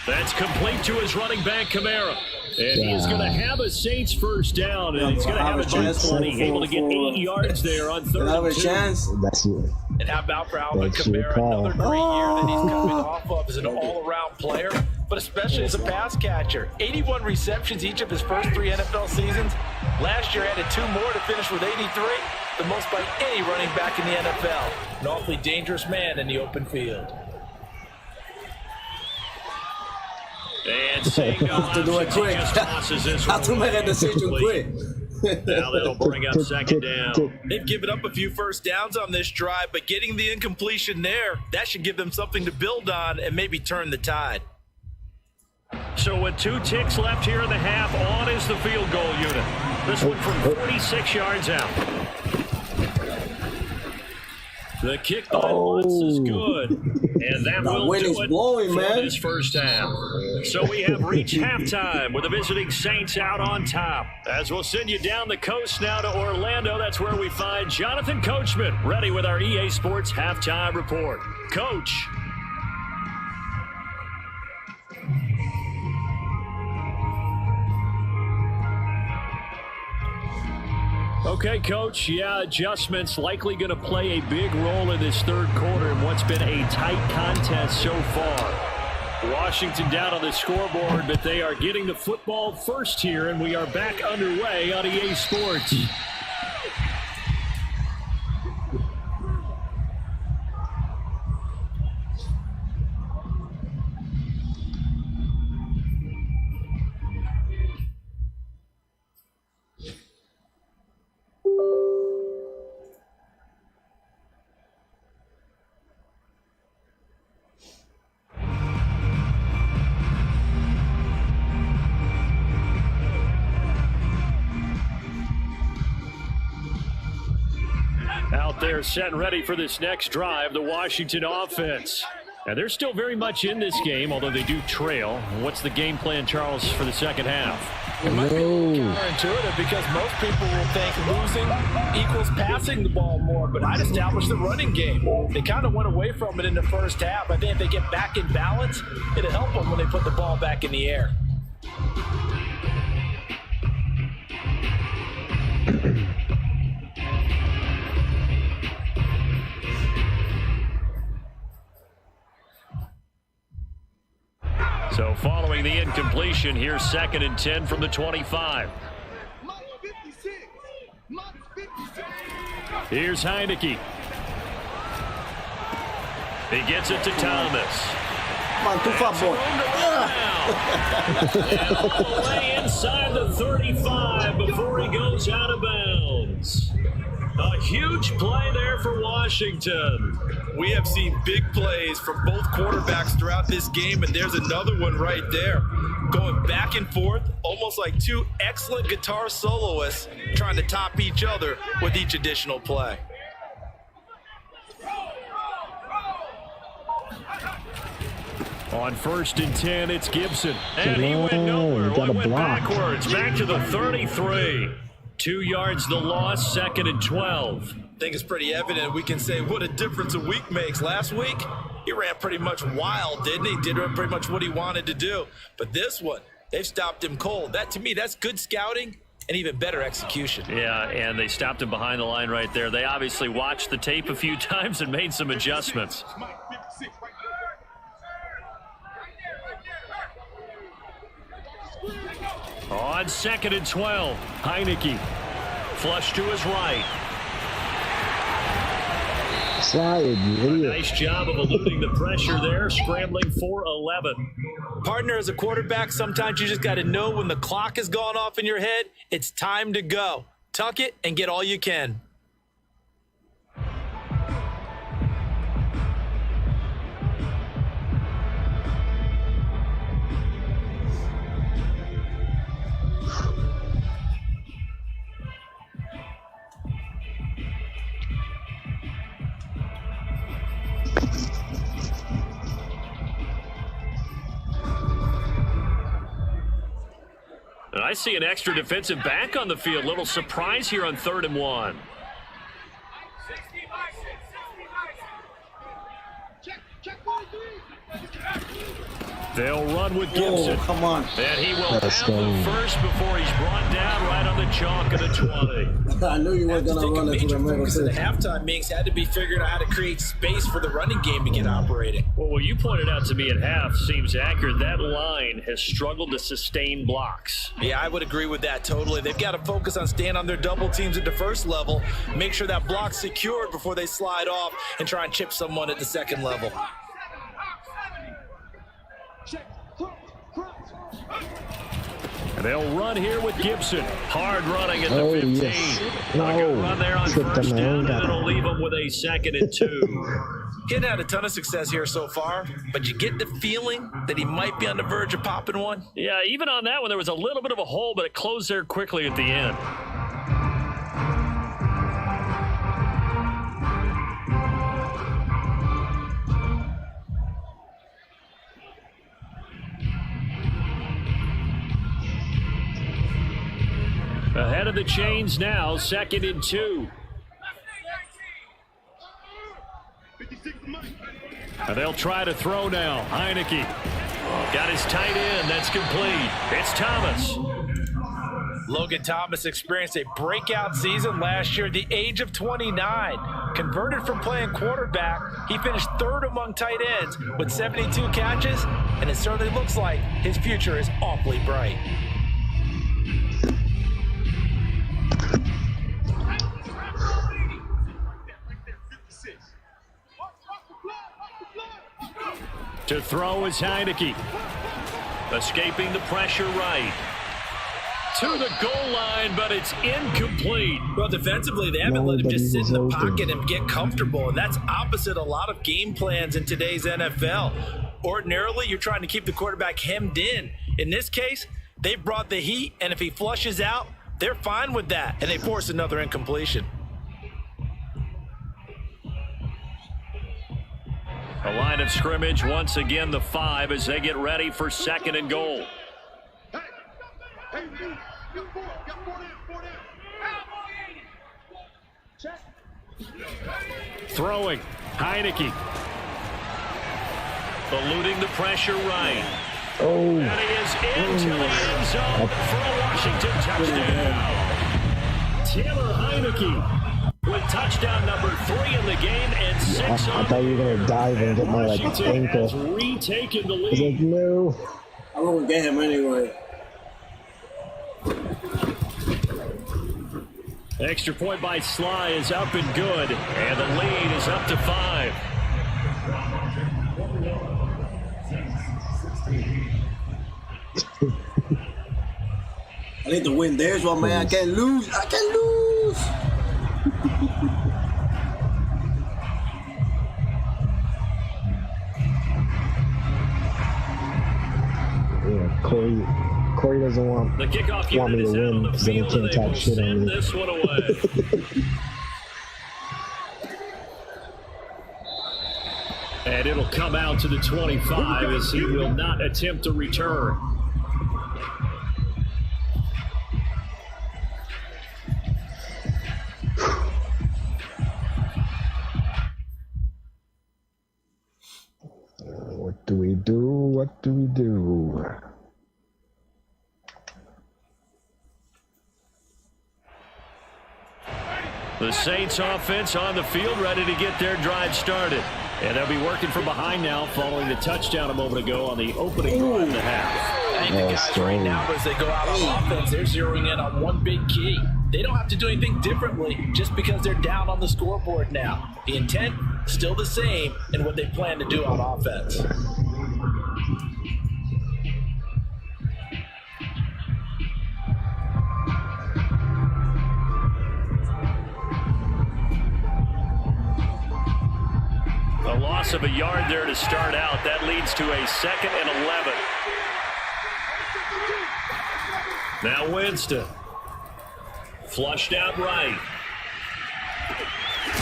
Speaker 1: That's complete to his running back, Kamara. And he's going to have a Saints first down, and he's going to have a chance, able to get 8 yards there on third
Speaker 2: have a
Speaker 1: and 2.
Speaker 2: chance.
Speaker 4: That's it.
Speaker 3: And how about for Alvin
Speaker 4: That's your
Speaker 3: Kamara?
Speaker 4: call.
Speaker 3: Another great year that he's coming off of as an all-around player, but especially as a pass catcher. 81 receptions each of his first 3 NFL seasons. Last year added 2 more to finish with 83, the most by any running back in the NFL. An awfully dangerous man in the open field.
Speaker 1: And saying no
Speaker 2: Have to do it quick. Have to make a decision quick.
Speaker 1: Now that'll bring up second down.
Speaker 3: They've given up a few first downs on this drive, but getting the incompletion there, that should give them something to build on and maybe turn the tide.
Speaker 1: So with 2 ticks left here in the half, on is the field goal unit. This one from 46 yards out. The kick by Lutz is good. And that
Speaker 2: The
Speaker 1: will
Speaker 2: wind
Speaker 1: do
Speaker 2: is
Speaker 1: it
Speaker 2: blowing,
Speaker 1: for
Speaker 2: man.
Speaker 1: this first half. So we have reached halftime with the visiting Saints out on top. As we'll send you down the coast now to Orlando, that's where we find Jonathan Coachman, ready with our EA Sports halftime report. Coach. Okay, Coach. Yeah, adjustments likely going to play a big role in this third quarter in what's been a tight contest so far. Washington down on the scoreboard, but they are getting the football first here, and we are back underway on EA Sports. Out there set and ready for this next drive, the Washington offense. And they're still very much in this game, although they do trail. What's the game plan, Charles, for the second half?
Speaker 3: It might be a little counterintuitive because most people will think losing equals passing the ball more, but I'd establish the running game. They kind of went away from it in the first half. I think if they get back in balance, it'll help them when they put the ball back in the air. So following the incompletion, here's 2nd and 10 from the 25. Here's Heineke. He gets it to Thomas.
Speaker 2: Come on, too far, boy.
Speaker 1: And all the way inside the 35 before he goes out of bounds. A huge play there for Washington.
Speaker 3: We have seen big plays from both quarterbacks throughout this game, and there's another one right there. Going back and forth, almost like 2 excellent guitar soloists trying to top each other with each additional play.
Speaker 1: On 1st and 10, it's Gibson. And he went nowhere. Well, he went backwards, back to the 33. 2 yards the loss, 2nd and 12.
Speaker 3: I think it's pretty evident we can say what a difference a week makes. Last week, he ran pretty much wild, didn't he? Did pretty much what he wanted to do. But this one, they've stopped him cold. That, to me, that's good scouting and even better execution.
Speaker 1: Yeah, and they stopped him behind the line right there. They obviously watched the tape a few times and made some adjustments. On 2nd and 12, Heineke. Flush to his right.
Speaker 4: Slide, you idiot.
Speaker 1: Nice job of eluding the pressure there, scrambling for 11.
Speaker 3: Partner, as a quarterback, sometimes you just got to know when the clock has gone off in your head, it's time to go. Tuck it and get all you can.
Speaker 1: And I see an extra defensive back on the field. Little surprise here on 3rd and 1. They'll run with Gibson.
Speaker 2: Oh, come on.
Speaker 1: And he will have the first before he's brought down right on the chalk of the 20.
Speaker 2: I knew you weren't going to run it to the middle.
Speaker 3: Because the halftime meetings had to be figuring out how to create space for the running game to get operating.
Speaker 1: Well, what you pointed out to me at half seems accurate. That line has struggled to sustain blocks.
Speaker 3: Yeah, I would agree with that totally. They've got to focus on staying on their double teams at the first level, make sure that block's secured before they slide off and try and chip someone at the second level.
Speaker 1: And they'll run here with Gibson. Hard running at the 15.
Speaker 4: Yes.
Speaker 1: A good run there on
Speaker 4: Tripped
Speaker 1: first
Speaker 4: on my
Speaker 1: down,
Speaker 4: own
Speaker 1: and
Speaker 4: guy.
Speaker 1: it'll leave them with a 2nd and 2.
Speaker 3: He hadn't had a ton of success here so far, but you get the feeling that he might be on the verge of popping one.
Speaker 1: Yeah, even on that one, there was a little bit of a hole, but it closed there quickly at the end. Ahead of the chains now, 2nd and 2. And they'll try to throw now. Heineke got his tight end. That's complete. It's Thomas.
Speaker 3: Logan Thomas experienced a breakout season last year at the age of 29. Converted from playing quarterback, he finished 3rd among tight ends with 72 catches, and it certainly looks like his future is awfully bright.
Speaker 1: To throw is Heineke. Escaping the pressure right. To the goal line, but it's incomplete.
Speaker 3: Well, defensively, they haven't let him just sit in the
Speaker 4: Nobody
Speaker 3: pocket and get comfortable, and that's opposite a lot of game plans in today's NFL. Ordinarily, you're trying to keep the quarterback hemmed in. In this case, they brought the heat, and if he flushes out, they're fine with that, and they force another incompletion.
Speaker 1: A line of scrimmage, once again the 5 as they get ready for 2nd and goal. Throwing, Heineke. Eluding the pressure right.
Speaker 4: Oh,
Speaker 1: And he is into the end zone for a Washington touchdown. Taylor Heineke with touchdown number 3 in the game and 6
Speaker 4: I
Speaker 1: on
Speaker 4: thought you were going to dive and get my
Speaker 1: Washington has
Speaker 4: ankle.
Speaker 1: retaken the
Speaker 4: I was
Speaker 1: lead.
Speaker 4: like, no.
Speaker 2: I won't get him anyway.
Speaker 1: Extra point by Sly is up and good, and the lead is up to 5.
Speaker 2: I need to win. There's one, man. I can't lose. I can't lose.
Speaker 4: Yeah, Corey doesn't want
Speaker 1: The kickoff
Speaker 4: me
Speaker 1: unit
Speaker 4: to
Speaker 1: is out on
Speaker 4: win
Speaker 1: the
Speaker 4: because then he
Speaker 1: field, and
Speaker 4: can't
Speaker 1: they
Speaker 4: talk
Speaker 1: will
Speaker 4: shit on
Speaker 1: send
Speaker 4: me.
Speaker 1: this one away. And it'll come out to the 25 as he will not attempt to return.
Speaker 4: What do we do? What do we do?
Speaker 1: The Saints offense on the field, ready to get their drive started. And they'll be working from behind now following the touchdown a moment ago on the opening drive of the half.
Speaker 3: I think the guys right now, as they go out on offense, they're zeroing in on one big key. They don't have to do anything differently just because they're down on the scoreboard now. The intent, still the same in what they plan to do on offense.
Speaker 1: A loss of a yard there to start out. That leads to a 2nd and 11. Now Winston. Flushed out right.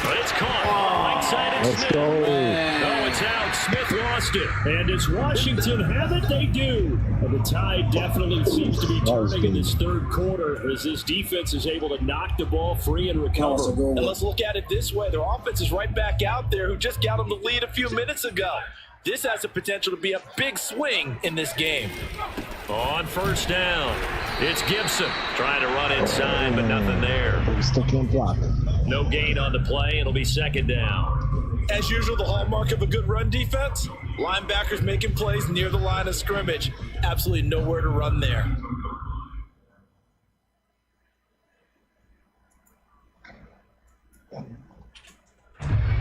Speaker 1: But it's caught. Right side and
Speaker 4: Let's
Speaker 1: Smith.
Speaker 4: go.
Speaker 1: Oh, it's out. Smith lost it. And does Washington have it? They do. And the tide definitely seems to be turning in this third quarter as this defense is able to knock the ball free and recover.
Speaker 3: And let's look at it this way. Their offense is right back out there who just got them the lead a few minutes ago. This has the potential to be a big swing in this game.
Speaker 1: On first down, it's Gibson trying to run inside, but nothing there.
Speaker 4: Still can't block.
Speaker 1: No gain on the play. It'll be 2nd down.
Speaker 3: As usual, the hallmark of a good run defense, linebackers making plays near the line of scrimmage. Absolutely nowhere to run there.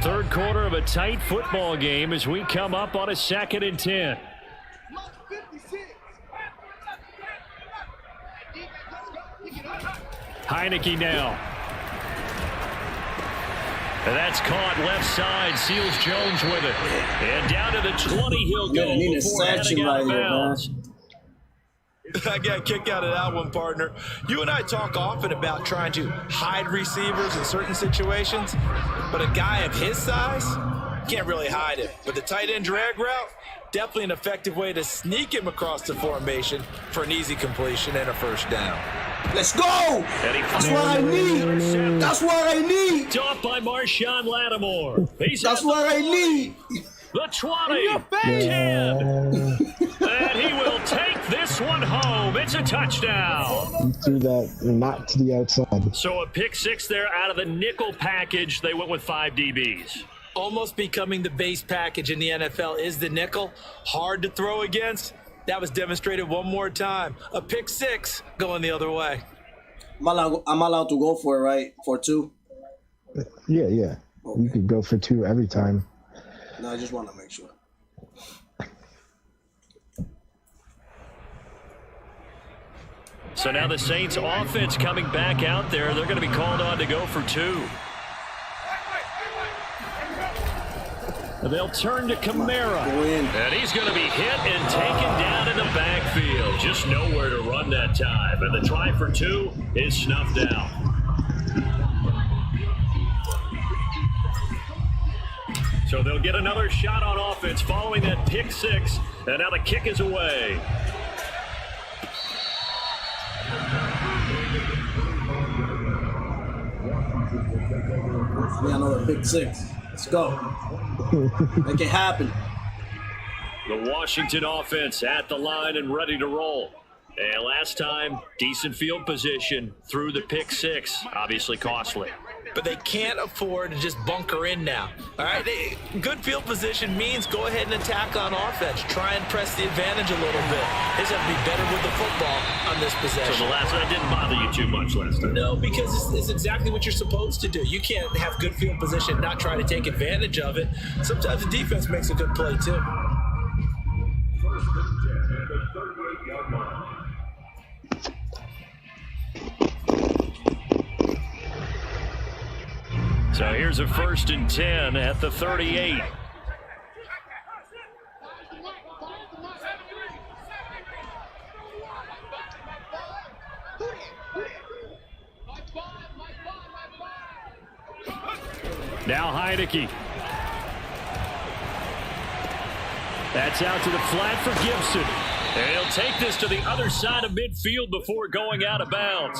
Speaker 1: Third quarter of a tight football game as we come up on a 2nd and 10. Heineke now. And that's caught left side. Seals Jones with it. And down to the 20 he'll go before heading out of bounds.
Speaker 3: I got a kick out of that one, partner. You and I talk often about trying to hide receivers in certain situations, but a guy of his size can't really hide it. But the tight end drag route, definitely an effective way to sneak him across the formation for an easy completion and a first down.
Speaker 2: Let's go! That's what I need! That's what I need!
Speaker 1: Topped by Marshawn Lattimore.
Speaker 2: That's what I need!
Speaker 1: The 20, 10, and he will take this one home. It's a touchdown.
Speaker 4: He threw that not to the outside.
Speaker 1: So a pick 6 there out of the nickel package. They went with 5 DBs.
Speaker 3: Almost becoming the base package in the NFL is the nickel. Hard to throw against. That was demonstrated one more time. A pick 6 going the other way.
Speaker 2: I'm allowed to go for it, right? For 2?
Speaker 4: Yeah.
Speaker 2: Okay.
Speaker 4: You could go for 2 every time.
Speaker 2: No, I just want to make sure.
Speaker 1: So now the Saints offense coming back out there. They're going to be called on to go for 2. And they'll turn to Kamara. And he's going to be hit and taken down in the backfield. Just nowhere to run that time. And the try for 2 is snuffed out. So they'll get another shot on offense following that pick 6. And now the kick is away.
Speaker 2: Yeah, another pick 6. Let's go. Make it happen.
Speaker 1: The Washington offense at the line and ready to roll. And last time, decent field position through the pick 6. Obviously costly.
Speaker 3: But they can't afford to just bunker in now. All right, good field position means go ahead and attack on offense. Try and press the advantage a little bit. They just have to be better with the football on this possession.
Speaker 1: So the last one didn't bother you too much last time.
Speaker 3: No, because it's exactly what you're supposed to do. You can't have good field position and not try to take advantage of it. Sometimes the defense makes a good play too.
Speaker 5: First and 10 at the 38-yard line.
Speaker 1: So here's a 1st and 10 at the 38. Now Heineke. That's out to the flat for Gibson. And he'll take this to the other side of midfield before going out of bounds.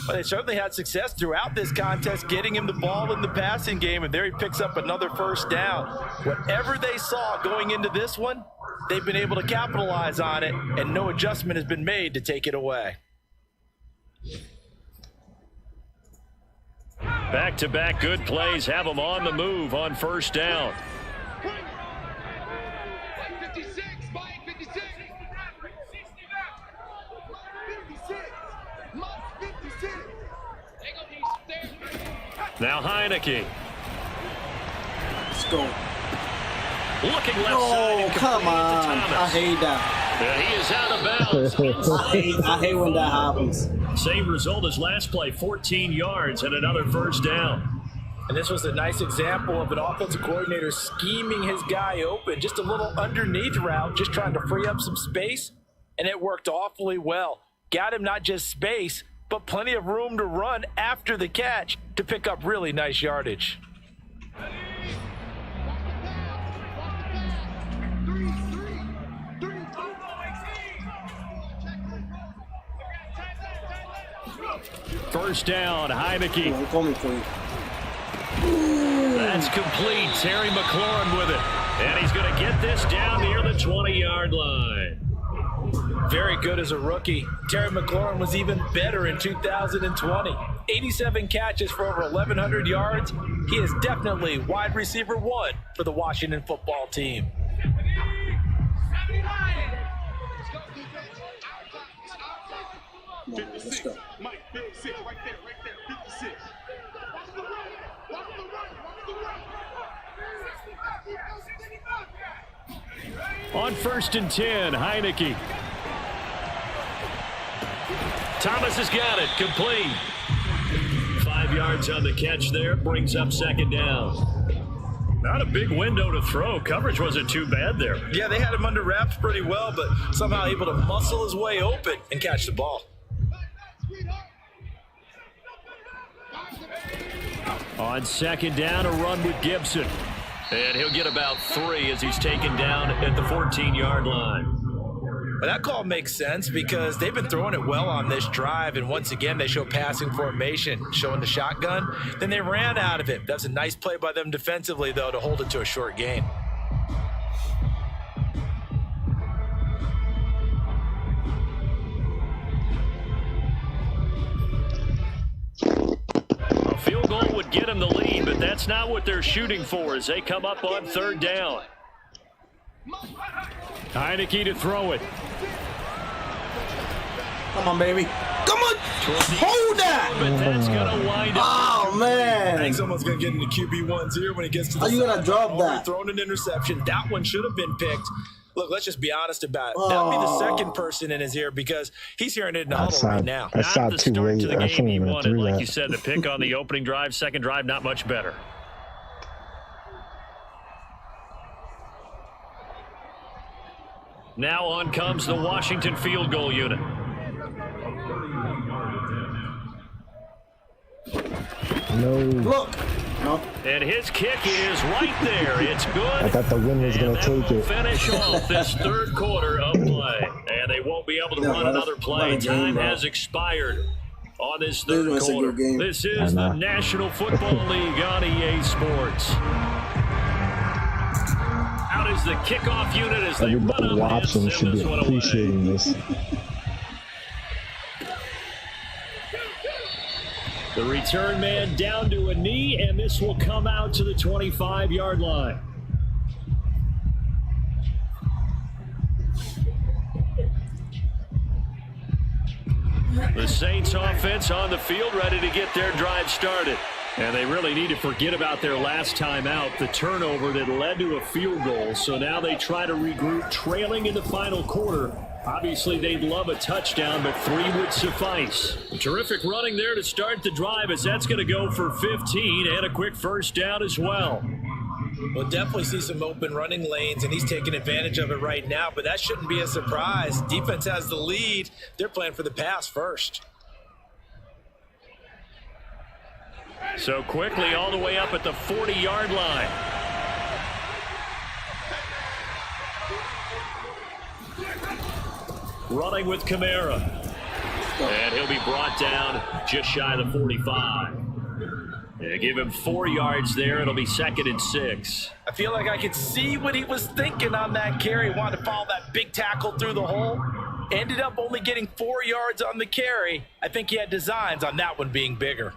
Speaker 3: Well, they certainly had success throughout this contest, getting him the ball in the passing game, and there he picks up another first down. Whatever they saw going into this one, they've been able to capitalize on it, and no adjustment has been made to take it away.
Speaker 1: Back-to-back good plays have them on the move on first down. Now Heineke.
Speaker 2: Let's go.
Speaker 1: Looking left side.
Speaker 2: Oh,
Speaker 1: and
Speaker 2: come
Speaker 1: complete to
Speaker 2: on.
Speaker 1: Thomas.
Speaker 2: I hate that.
Speaker 1: He is out of bounds.
Speaker 2: I hate when that happens.
Speaker 1: Same result as last play, 14 yards and another first down.
Speaker 3: And this was a nice example of an offensive coordinator scheming his guy open. Just a little underneath route, just trying to free up some space. And it worked awfully well. Got him not just space, but plenty of room to run after the catch to pick up really nice yardage.
Speaker 1: First down, Heineke.
Speaker 2: I'm coming for you.
Speaker 1: That's complete. Terry McLaurin with it. And he's going to get this down near the 20-yard line.
Speaker 3: Very good as a rookie. Terry McLaurin was even better in 2020. 87 catches for over 1,100 yards. He is definitely wide receiver 1 for the Washington football team.
Speaker 2: Come on, let's go.
Speaker 5: Mike, 56, right there, 56. Watch the run.
Speaker 1: On first and 10, Heineke. Thomas has got it, complete. 5 yards on the catch there, brings up second down. Not a big window to throw. Coverage wasn't too bad there.
Speaker 3: Yeah, they had him under wraps pretty well, but somehow able to muscle his way open and catch the ball.
Speaker 1: On second down, a run with Gibson. And he'll get about 3 as he's taken down at the 14-yard line.
Speaker 3: But that call makes sense because they've been throwing it well on this drive, and once again they show passing formation, showing the shotgun. Then they ran out of it. That's a nice play by them defensively, though, to hold it to a short gain.
Speaker 1: A field goal would get them the lead, but that's not what they're shooting for as they come up on third down. Heineke to throw it.
Speaker 2: Come on, baby. Come on. Hold that.
Speaker 1: But that's going to wind up.
Speaker 2: Oh, man.
Speaker 3: I think someone's going to get into QB1s here when he gets to the
Speaker 2: How you going to drop that?
Speaker 3: Throwing an interception. That one should have been picked. Look, let's just be honest about it. That would be the second person in his ear because he's hearing it in the huddle right now.
Speaker 4: I saw
Speaker 1: Not the
Speaker 4: too
Speaker 1: start
Speaker 4: late.
Speaker 1: to the
Speaker 4: I
Speaker 1: game
Speaker 4: shouldn't
Speaker 1: he
Speaker 4: even
Speaker 1: wanted.
Speaker 4: threw
Speaker 1: Like
Speaker 4: that.
Speaker 1: you said, the pick on the opening drive, second drive, not much better. Now on comes the Washington field goal unit.
Speaker 4: No.
Speaker 2: Look. No.
Speaker 1: And his kick is right there. It's good.
Speaker 4: I thought the wind was going to take
Speaker 1: will
Speaker 4: it.
Speaker 1: finish off this third quarter of play. And they won't be able to run another play. Time has expired on this third quarter. This is the National Football League on EA Sports. Out is the kickoff unit as they run
Speaker 4: Everybody
Speaker 1: up and
Speaker 4: watching
Speaker 1: send
Speaker 4: should be
Speaker 1: this one away.
Speaker 4: appreciating this.
Speaker 1: The return man down to a knee, and this will come out to the 25-yard line. The Saints offense on the field ready to get their drive started. And they really need to forget about their last time out, the turnover that led to a field goal. So now they try to regroup, trailing in the final quarter. Obviously, they'd love a touchdown, but 3 would suffice. Terrific running there to start the drive as that's going to go for 15 and a quick first down as well.
Speaker 3: We'll definitely see some open running lanes, and he's taking advantage of it right now, but that shouldn't be a surprise. Defense has the lead. They're playing for the pass first.
Speaker 1: So quickly all the way up at the 40-yard line. Running with Kamara. And he'll be brought down just shy of the 45. They give him 4 yards there. It'll be 2nd and 6.
Speaker 3: I feel like I could see what he was thinking on that carry. Wanted to follow that big tackle through the hole. Ended up only getting 4 yards on the carry. I think he had designs on that one being bigger.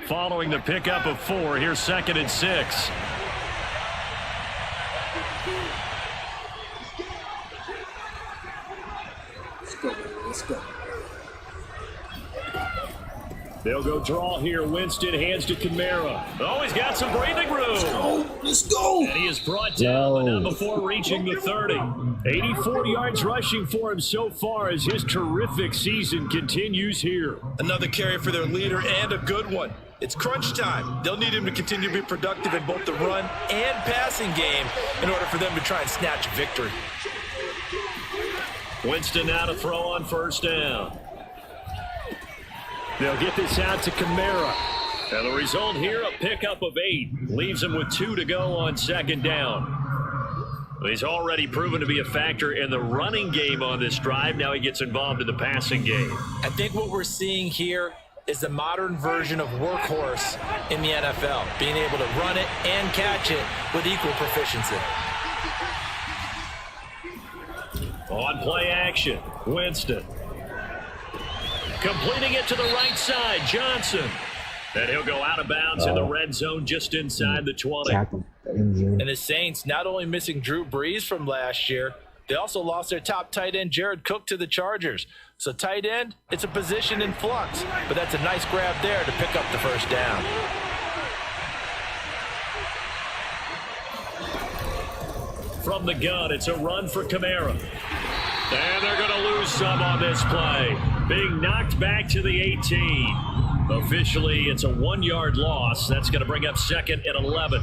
Speaker 1: following the pickup of 4. Here's 2nd and 6.
Speaker 2: Let's go, baby. Let's go.
Speaker 1: They'll go draw here. Winston hands to Kamara. Oh, he's got some breathing room.
Speaker 2: Oh, let's go.
Speaker 1: And he is brought down, but not before reaching the 30. 84 yards rushing for him so far as his terrific season continues here.
Speaker 3: Another carry for their leader and a good one. It's crunch time. They'll need him to continue to be productive in both the run and passing game in order for them to try and snatch victory.
Speaker 1: Winston now to throw on 1st down. They'll get this out to Kamara. And the result here, a pickup of 8. Leaves him with 2 to go on 2nd down. He's already proven to be a factor in the running game on this drive. Now he gets involved in the passing game.
Speaker 3: I think what we're seeing here is the modern version of workhorse in the NFL, being able to run it and catch it with equal proficiency.
Speaker 1: On play action, Winston. Completing it to the right side, Johnson. And he'll go out of bounds in the red zone just inside the 20.
Speaker 3: And the Saints not only missing Drew Brees from last year, they also lost their top tight end, Jared Cook, to the Chargers. So tight end, it's a position in flux, but that's a nice grab there to pick up the 1st down.
Speaker 1: From the gun, it's a run for Kamara. And they're going to lose some on this play. Being knocked back to the 18. Officially, it's a 1-yard loss. That's going to bring up 2nd and 11.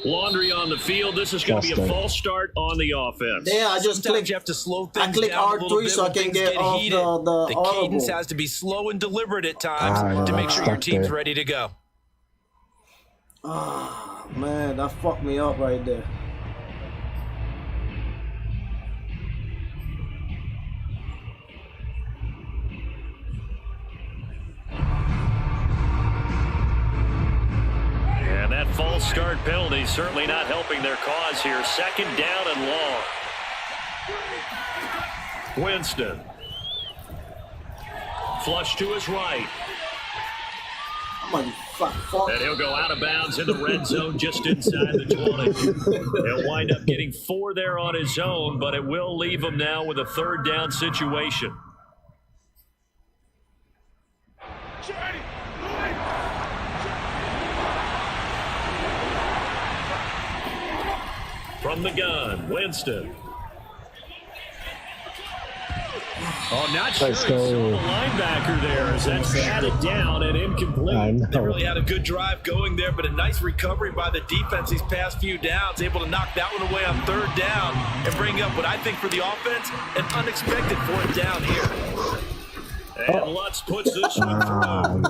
Speaker 1: Laundry on the field. This is going to be a false start on the offense.
Speaker 2: Yeah, I just clicked.
Speaker 3: You have to slow things
Speaker 2: I clicked
Speaker 3: down a little
Speaker 2: R3
Speaker 3: bit
Speaker 2: so I
Speaker 3: when
Speaker 2: can
Speaker 3: things
Speaker 2: get off
Speaker 3: heated.
Speaker 2: the
Speaker 3: cadence
Speaker 2: audible.
Speaker 3: has to be slow and deliberate at times to make sure your team's ready to go.
Speaker 2: Ah, man, that fucked me up right there.
Speaker 1: And that false start penalty certainly not helping their cause here. 2nd down and long. Winston. Flush to his right.
Speaker 2: Fuck.
Speaker 1: And he'll go out of bounds in the red zone just inside the 20. He'll wind up getting 4 there on his own, but it will leave him now with a 3rd down situation. From the gun, Winston. Oh, not sure he saw the linebacker there as that's batted down and incomplete.
Speaker 3: They really had a good drive going there, but a nice recovery by the defense these past few downs, able to knock that one away on 3rd down and bring up what I think for the offense, an unexpected 4th down here.
Speaker 1: And Lutz puts this one through.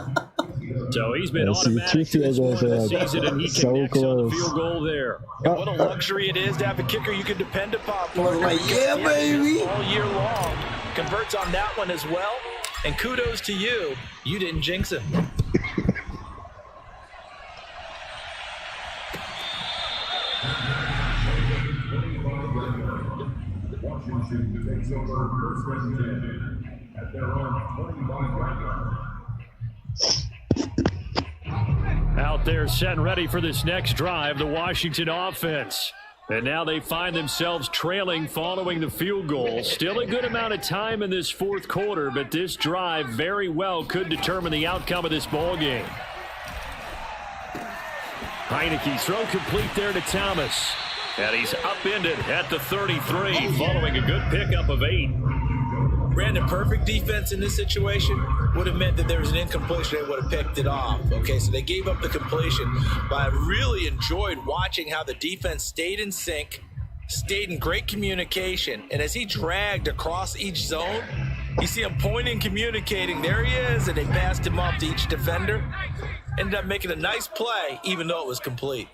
Speaker 1: So he's been automatic this point of the season, and he connects on the field goal there.
Speaker 3: And what a luxury it is to have a kicker you can depend upon.
Speaker 2: Like, yeah, baby.
Speaker 3: All year long. Converts on that one as well. And kudos to you. You didn't jinx him.
Speaker 5: Washington takes over 1st and 10 at their own 25-yard line.
Speaker 1: Out there set and ready for this next drive, the Washington offense. And now they find themselves trailing following the field goal. Still a good amount of time in this 4th quarter, but this drive very well could determine the outcome of this ball game. Heineke's throw complete there to Thomas. And he's upended at the 33 following a good pickup of 8.
Speaker 3: Brandon, perfect defense in this situation would have meant that there was an incompletion. They would have picked it off. Okay, so they gave up the completion. But I really enjoyed watching how the defense stayed in sync, stayed in great communication. And as he dragged across each zone, you see him pointing, communicating. There he is, and they passed him off to each defender. Ended up making a nice play, even though it was complete.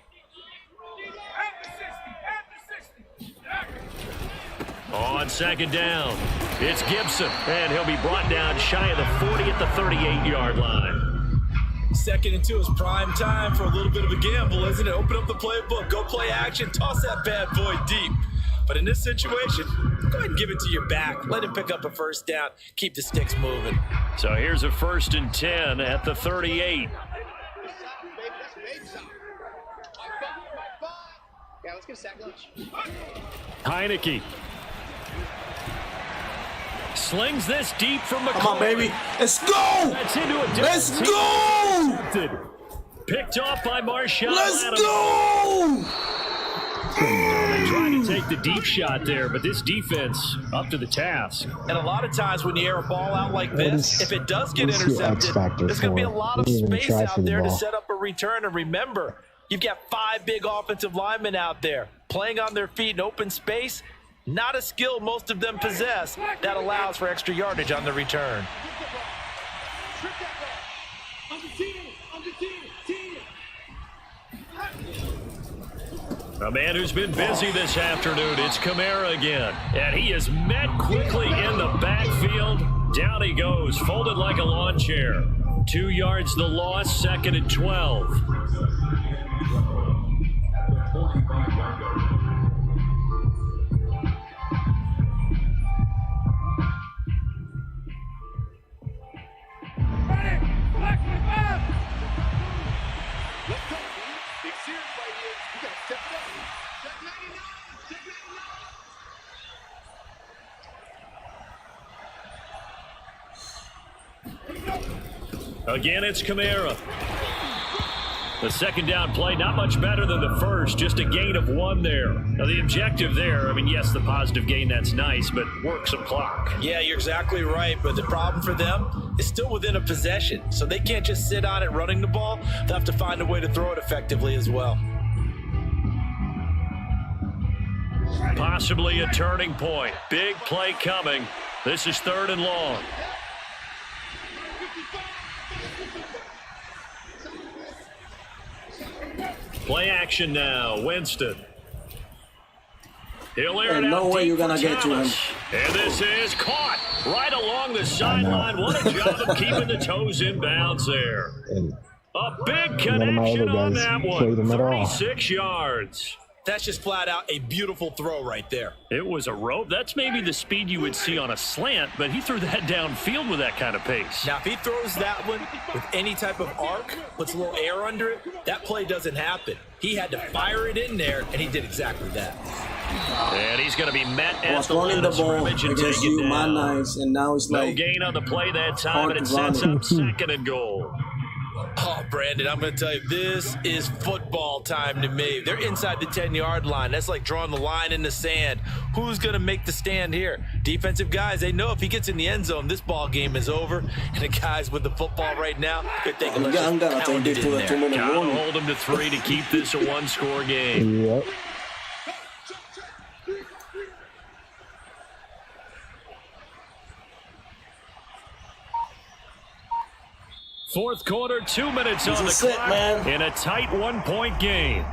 Speaker 1: On 2nd down. It's Gibson, and he'll be brought down shy of the 40 at the 38-yard line.
Speaker 3: 2nd and 2 is prime time for a little bit of a gamble, isn't it? Open up the playbook, go play action, toss that bad boy deep. But in this situation, go ahead and give it to your back. Let him pick up a first down. Keep the sticks moving.
Speaker 1: So here's a 1st and 10 at the 38.
Speaker 7: Yeah, let's get a sack lunch.
Speaker 1: Heineke slings this deep from the
Speaker 2: Come on, baby. Let's go.
Speaker 1: That's into a
Speaker 2: Let's go.
Speaker 1: Picked off by Marshall.
Speaker 2: Let's
Speaker 1: Adams.
Speaker 2: go.
Speaker 1: They tried to take the deep shot there, but this defense up to the task.
Speaker 3: And a lot of times when you air a ball out like this, if it does get
Speaker 4: what's your X
Speaker 3: intercepted,
Speaker 4: factor
Speaker 3: there's going to be a
Speaker 4: for it?
Speaker 3: lot of
Speaker 4: Didn't even
Speaker 3: space
Speaker 4: try for
Speaker 3: out
Speaker 4: the
Speaker 3: there to
Speaker 4: ball.
Speaker 3: set up a return. And remember, you've got 5 big offensive linemen out there playing on their feet in open space. Not a skill most of them possess that allows for extra yardage on the return.
Speaker 1: A man who's been busy this afternoon, it's Kamara again. And he is met quickly in the backfield. Down he goes, folded like a lawn chair. 2 yards the loss, 2nd and 12. Again, it's Kamara. The 2nd down play, not much better than the first, just a gain of 1 there. Now, the objective there, I mean, yes, the positive gain, that's nice, but work some clock.
Speaker 3: Yeah, you're exactly right, but the problem for them is still within a possession, so they can't just sit on it running the ball. They'll have to find a way to throw it effectively as well.
Speaker 1: Possibly a turning point. Big play coming. This is 3rd and long. Play action now. Winston. He'll air it
Speaker 2: Ain't
Speaker 1: out
Speaker 2: no way
Speaker 1: deep
Speaker 2: you're gonna
Speaker 1: for
Speaker 2: get to him.
Speaker 1: Thomas. And this is caught right along the sideline. What a job of keeping the toes in bounds there.
Speaker 4: And
Speaker 1: A big
Speaker 4: one of my
Speaker 1: connection
Speaker 4: other
Speaker 1: on
Speaker 4: guys
Speaker 1: that
Speaker 4: played him
Speaker 1: one.
Speaker 4: at all.
Speaker 1: 36 yards.
Speaker 3: That's just flat out a beautiful throw right there.
Speaker 1: It was a rope. That's maybe the speed you would see on a slant, but he threw that downfield with that kind of pace.
Speaker 3: Now, if he throws that one with any type of arc, puts a little air under it, that play doesn't happen. He had to fire it in there, and he did exactly that.
Speaker 1: And he's going to be met
Speaker 2: I
Speaker 1: at
Speaker 2: was
Speaker 1: the
Speaker 2: running
Speaker 1: line
Speaker 2: the
Speaker 1: of
Speaker 2: ball
Speaker 1: scrimmage and
Speaker 2: against
Speaker 1: take
Speaker 2: you,
Speaker 1: it
Speaker 2: my
Speaker 1: down.
Speaker 2: nice, and now it's
Speaker 1: No
Speaker 2: like
Speaker 1: gain on the play that time,
Speaker 2: hard
Speaker 1: and it
Speaker 2: to run
Speaker 1: sets
Speaker 2: it.
Speaker 1: up 2nd and goal.
Speaker 3: Oh, Brandon, I'm going to tell you, this is football time to me. They're inside the 10-yard line. That's like drawing the line in the sand. Who's going to make the stand here? Defensive guys, they know if he gets in the end zone, this ball game is over. And the guys with the football right now, they're thinking, let's
Speaker 2: I'm
Speaker 3: just
Speaker 2: gonna
Speaker 3: pound
Speaker 2: take
Speaker 3: it
Speaker 2: it to
Speaker 3: in
Speaker 2: a
Speaker 3: there.
Speaker 2: 2-minute
Speaker 1: Gotta
Speaker 2: warning.
Speaker 1: hold him to 3 to keep this a 1-score game.
Speaker 4: yep.
Speaker 1: Fourth quarter, 2 minutes
Speaker 2: This
Speaker 1: on the
Speaker 2: is it,
Speaker 1: clock
Speaker 2: man.
Speaker 1: in a tight 1-point game.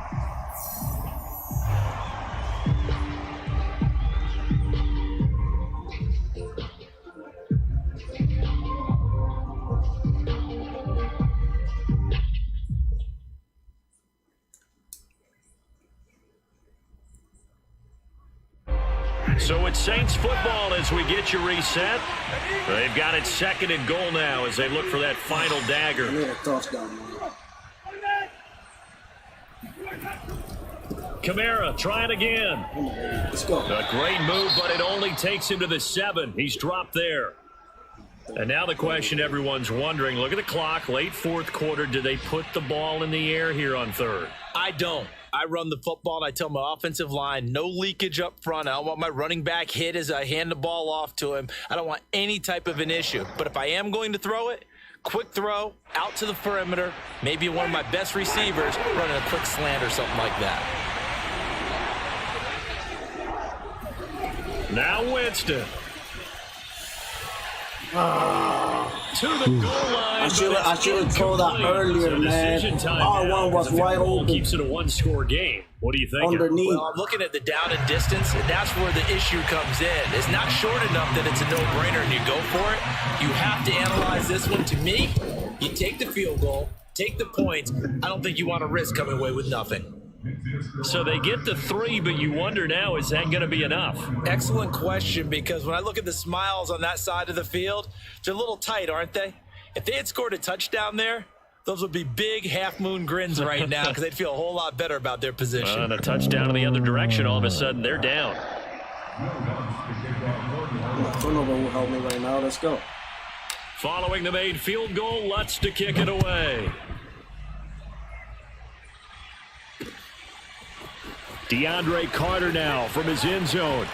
Speaker 1: So it's Saints football as we get you reset. They've got it 2nd and goal now as they look for that final
Speaker 2: I
Speaker 1: dagger.
Speaker 2: need a touchdown, man.
Speaker 1: Kamara trying again.
Speaker 2: Let's go.
Speaker 1: A great move, but it only takes him to the 7. He's dropped there. And now the question everyone's wondering, look at the clock, late 4th quarter. Do they put the ball in the air here on 3rd?
Speaker 3: I don't. I run the football, and I tell my offensive line, no leakage up front. I don't want my running back hit as I hand the ball off to him. I don't want any type of an issue. But if I am going to throw it, quick throw, out to the perimeter, maybe one of my best receivers running a quick slant or something like that.
Speaker 1: Now Winston. to the goal line.
Speaker 2: I should have told that
Speaker 1: Incomplete.
Speaker 2: earlier,
Speaker 1: So
Speaker 2: man.
Speaker 1: decision time
Speaker 2: R1
Speaker 1: now,
Speaker 2: was
Speaker 1: because the
Speaker 2: wide
Speaker 1: field goal
Speaker 2: open.
Speaker 1: keeps it a one-score game. What do you think?
Speaker 2: Underneath.
Speaker 3: Well, I'm looking at the down and distance, and that's where the issue comes in. It's not short enough that it's a no-brainer and you go for it. You have to analyze this one. To me, you take the field goal, take the points. I don't think you want to risk coming away with nothing.
Speaker 1: So they get the 3, but you wonder now, is that going to be enough?
Speaker 3: Excellent question, because when I look at the smiles on that side of the field, they're a little tight, aren't they? If they had scored a touchdown there, those would be big half-moon grins right now because they'd feel a whole lot better about their position.
Speaker 1: And a touchdown in the other direction, all of a sudden they're down.
Speaker 2: Turnover will help me right now. Let's go.
Speaker 1: Following the made field goal, Lutz to kick it away. DeAndre Carter now from his end zone.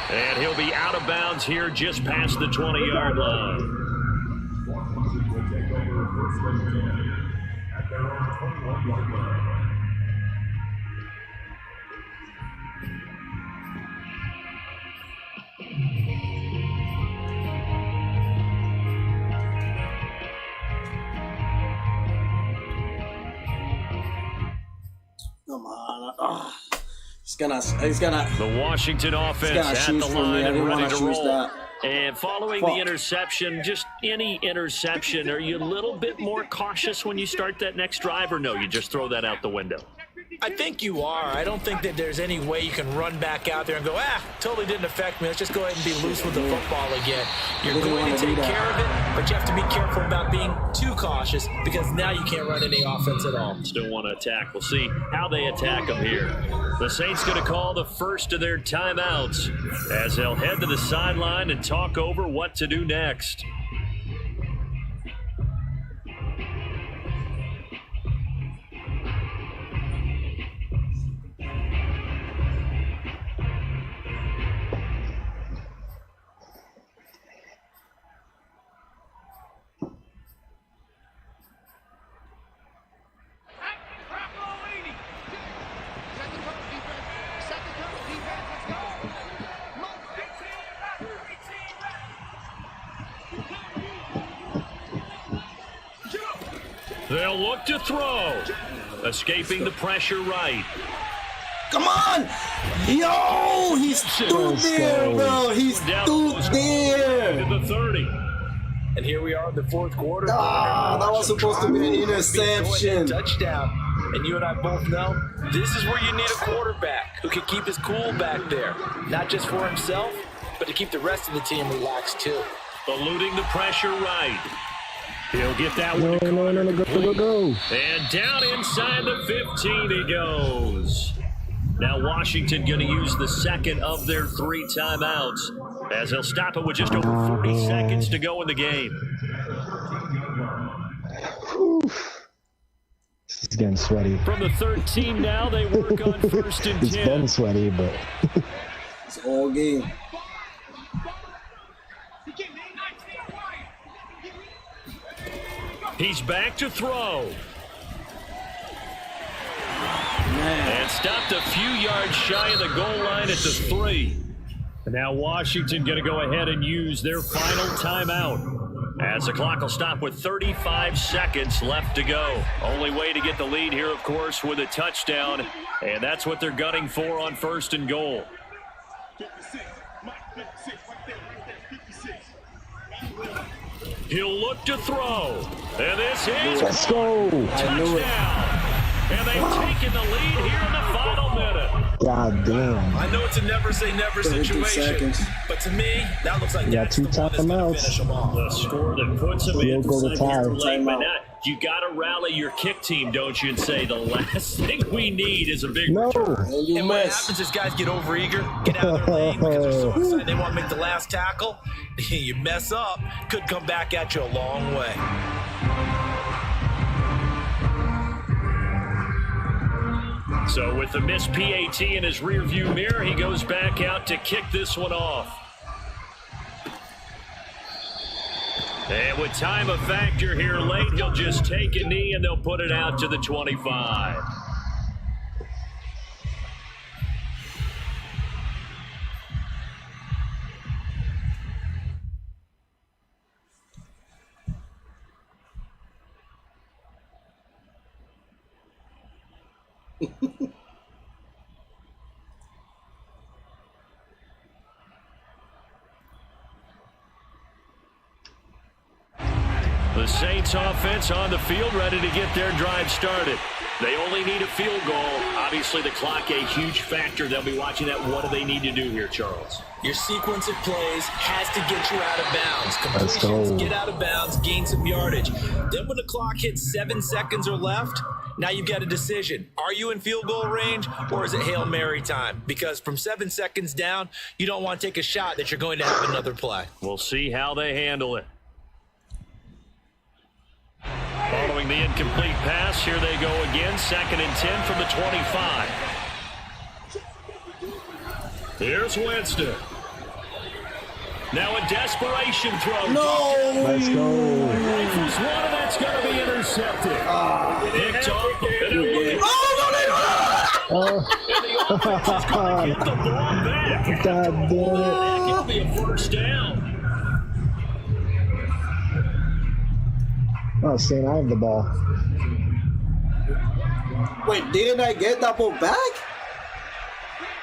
Speaker 1: And he'll be out of bounds here just past the 20-yard line.
Speaker 5: Washington will take over first and 10 at their own 21-yard line.
Speaker 2: Come on. He's gonna.
Speaker 1: The Washington offense
Speaker 2: gotta
Speaker 1: at
Speaker 2: shoot
Speaker 1: the
Speaker 2: for me.
Speaker 1: line
Speaker 2: I
Speaker 1: and
Speaker 2: didn't
Speaker 1: ready
Speaker 2: wanna
Speaker 1: to
Speaker 2: choose
Speaker 1: roll.
Speaker 2: that.
Speaker 1: And following
Speaker 2: Fuck.
Speaker 1: the interception, just any interception, are you a little bit more cautious when you start that next drive, or no, you just throw that out the window?
Speaker 3: I think you are. I don't think that there's any way you can run back out there and go, totally didn't affect me. Let's just go ahead and be loose with the football again. You're
Speaker 2: Didn't
Speaker 3: going
Speaker 2: wanna
Speaker 3: to
Speaker 2: do
Speaker 3: take
Speaker 2: that.
Speaker 3: care of it, but you have to be careful about being too cautious because now you can't run any offense at all.
Speaker 1: Still want to attack. We'll see how they attack them here. The Saints going to call the first of their timeouts as they'll head to the sideline and talk over what to do next. They'll look to throw. Escaping the pressure right.
Speaker 2: Come on! Yo! He stood there, bro! He stood there!
Speaker 1: To the 30.
Speaker 3: And here we are in the fourth quarter.
Speaker 2: That was supposed to be an interception.
Speaker 3: Touchdown. And you and I both know this is where you need a quarterback who can keep his cool back there. Not just for himself, but to keep the rest of the team relaxed too.
Speaker 1: Eluding the pressure right. He'll get that one.
Speaker 4: Go.
Speaker 1: And down inside the 15 he goes. Now Washington going to use the second of their 3 timeouts as they'll stop it with just over 40 seconds to go in the game.
Speaker 4: This is getting sweaty.
Speaker 1: From the 13 now, they work on first and
Speaker 4: It's
Speaker 1: 10.
Speaker 4: been sweaty, but
Speaker 2: It's all game.
Speaker 1: He's back to throw.
Speaker 2: Man.
Speaker 1: And stopped a few yards shy of the goal line at the 3. And now Washington going to go ahead and use their final timeout. As the clock will stop with 35 seconds left to go. Only way to get the lead here, of course, with a touchdown. And that's what they're gunning for on first and goal. He'll look to throw. And this is
Speaker 4: let's go.
Speaker 1: touchdown. And they've taken the lead here in the final minute.
Speaker 4: God damn.
Speaker 3: I know it's a never say never
Speaker 2: 32
Speaker 3: situation,
Speaker 2: seconds.
Speaker 3: but to me, that looks like
Speaker 4: got
Speaker 3: that's
Speaker 4: two
Speaker 3: the one that's going to
Speaker 4: timeouts.
Speaker 3: finish them off.
Speaker 1: The score that puts them in
Speaker 4: Field goal to tie.
Speaker 1: late, but not. You got to rally your kick team, don't you, and say the last thing we need is a big
Speaker 4: No.
Speaker 1: return.
Speaker 2: And you
Speaker 3: And what
Speaker 2: miss.
Speaker 3: happens is guys get overeager, get out of their lane because they're so excited they want to make the last tackle. You mess up, could come back at you a long way.
Speaker 1: So with the missed PAT in his rearview mirror, he goes back out to kick this one off. And with time a factor here late, he'll just take a knee and they'll put it out to the 25. The Saints offense on the field, ready to get their drive started. They only need a field goal. Obviously, the clock a huge factor. They'll be watching that. What do they need to do here, Charles?
Speaker 3: Your sequence of plays has to get you out of bounds.
Speaker 4: Let's
Speaker 3: Completions,
Speaker 4: go.
Speaker 3: get out of bounds, gain some yardage. Then when the clock hits 7 seconds or left, now you've got a decision. Are you in field goal range, or is it Hail Mary time? Because from 7 seconds down, you don't want to take a shot that you're going to have another play.
Speaker 1: We'll see how they handle it. Following the incomplete pass, here they go again. 2nd and 10 from the 25. Here's Winston. Now a desperation throw.
Speaker 2: No!
Speaker 4: Let's go.
Speaker 1: Rifles one, and that's going to be intercepted. Picked off.
Speaker 4: Oh,
Speaker 1: And the offense is going to get the ball back.
Speaker 4: God damn it.
Speaker 1: It'll be a first down.
Speaker 4: Oh, Saint, I have the ball.
Speaker 2: Wait, didn't I get that ball back?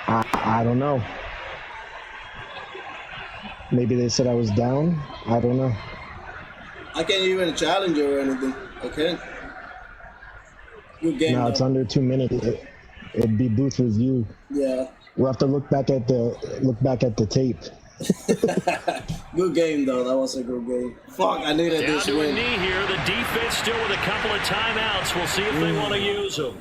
Speaker 4: I don't know. Maybe they said I was down. I don't know.
Speaker 2: I can't even challenge you or anything. I can't. Good game.
Speaker 4: No, it's
Speaker 2: though.
Speaker 4: under 2 minutes. It'd be booth review.
Speaker 2: Yeah.
Speaker 4: We'll have to look back at the tape.
Speaker 2: Good game though. That was a good game. Fuck, I needed
Speaker 1: Down
Speaker 2: this
Speaker 1: to a
Speaker 2: win.
Speaker 1: knee here. The defense still with a couple of timeouts. We'll see if they want to use them.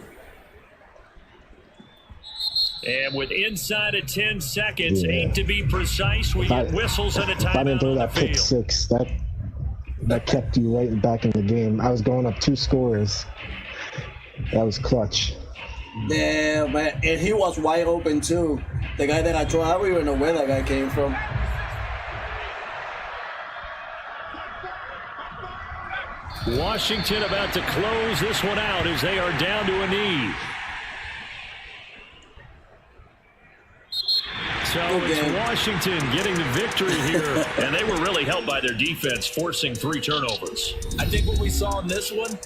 Speaker 1: And with inside of 10 seconds,
Speaker 4: Yeah.
Speaker 1: 8 to be precise, we get whistles and a
Speaker 4: If I didn't
Speaker 1: timeout
Speaker 4: throw
Speaker 1: on the
Speaker 4: that pick
Speaker 1: field.
Speaker 4: six, that kept you right back in the game. I was going up 2 scores. That was clutch.
Speaker 2: Yeah, man. And he was wide open too. The guy that I threw, I don't even know where that guy came from.
Speaker 1: Washington about to close this one out as they are down to a knee. So it's Washington getting the victory here, and they were really helped by their defense, forcing 3 turnovers.
Speaker 3: I think what we saw in this one,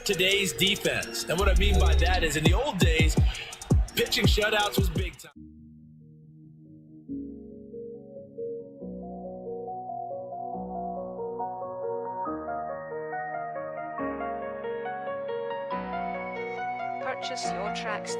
Speaker 3: today's defense. And what I mean by that is in the old days, pitching shutouts was big time.
Speaker 8: Purchase your tracks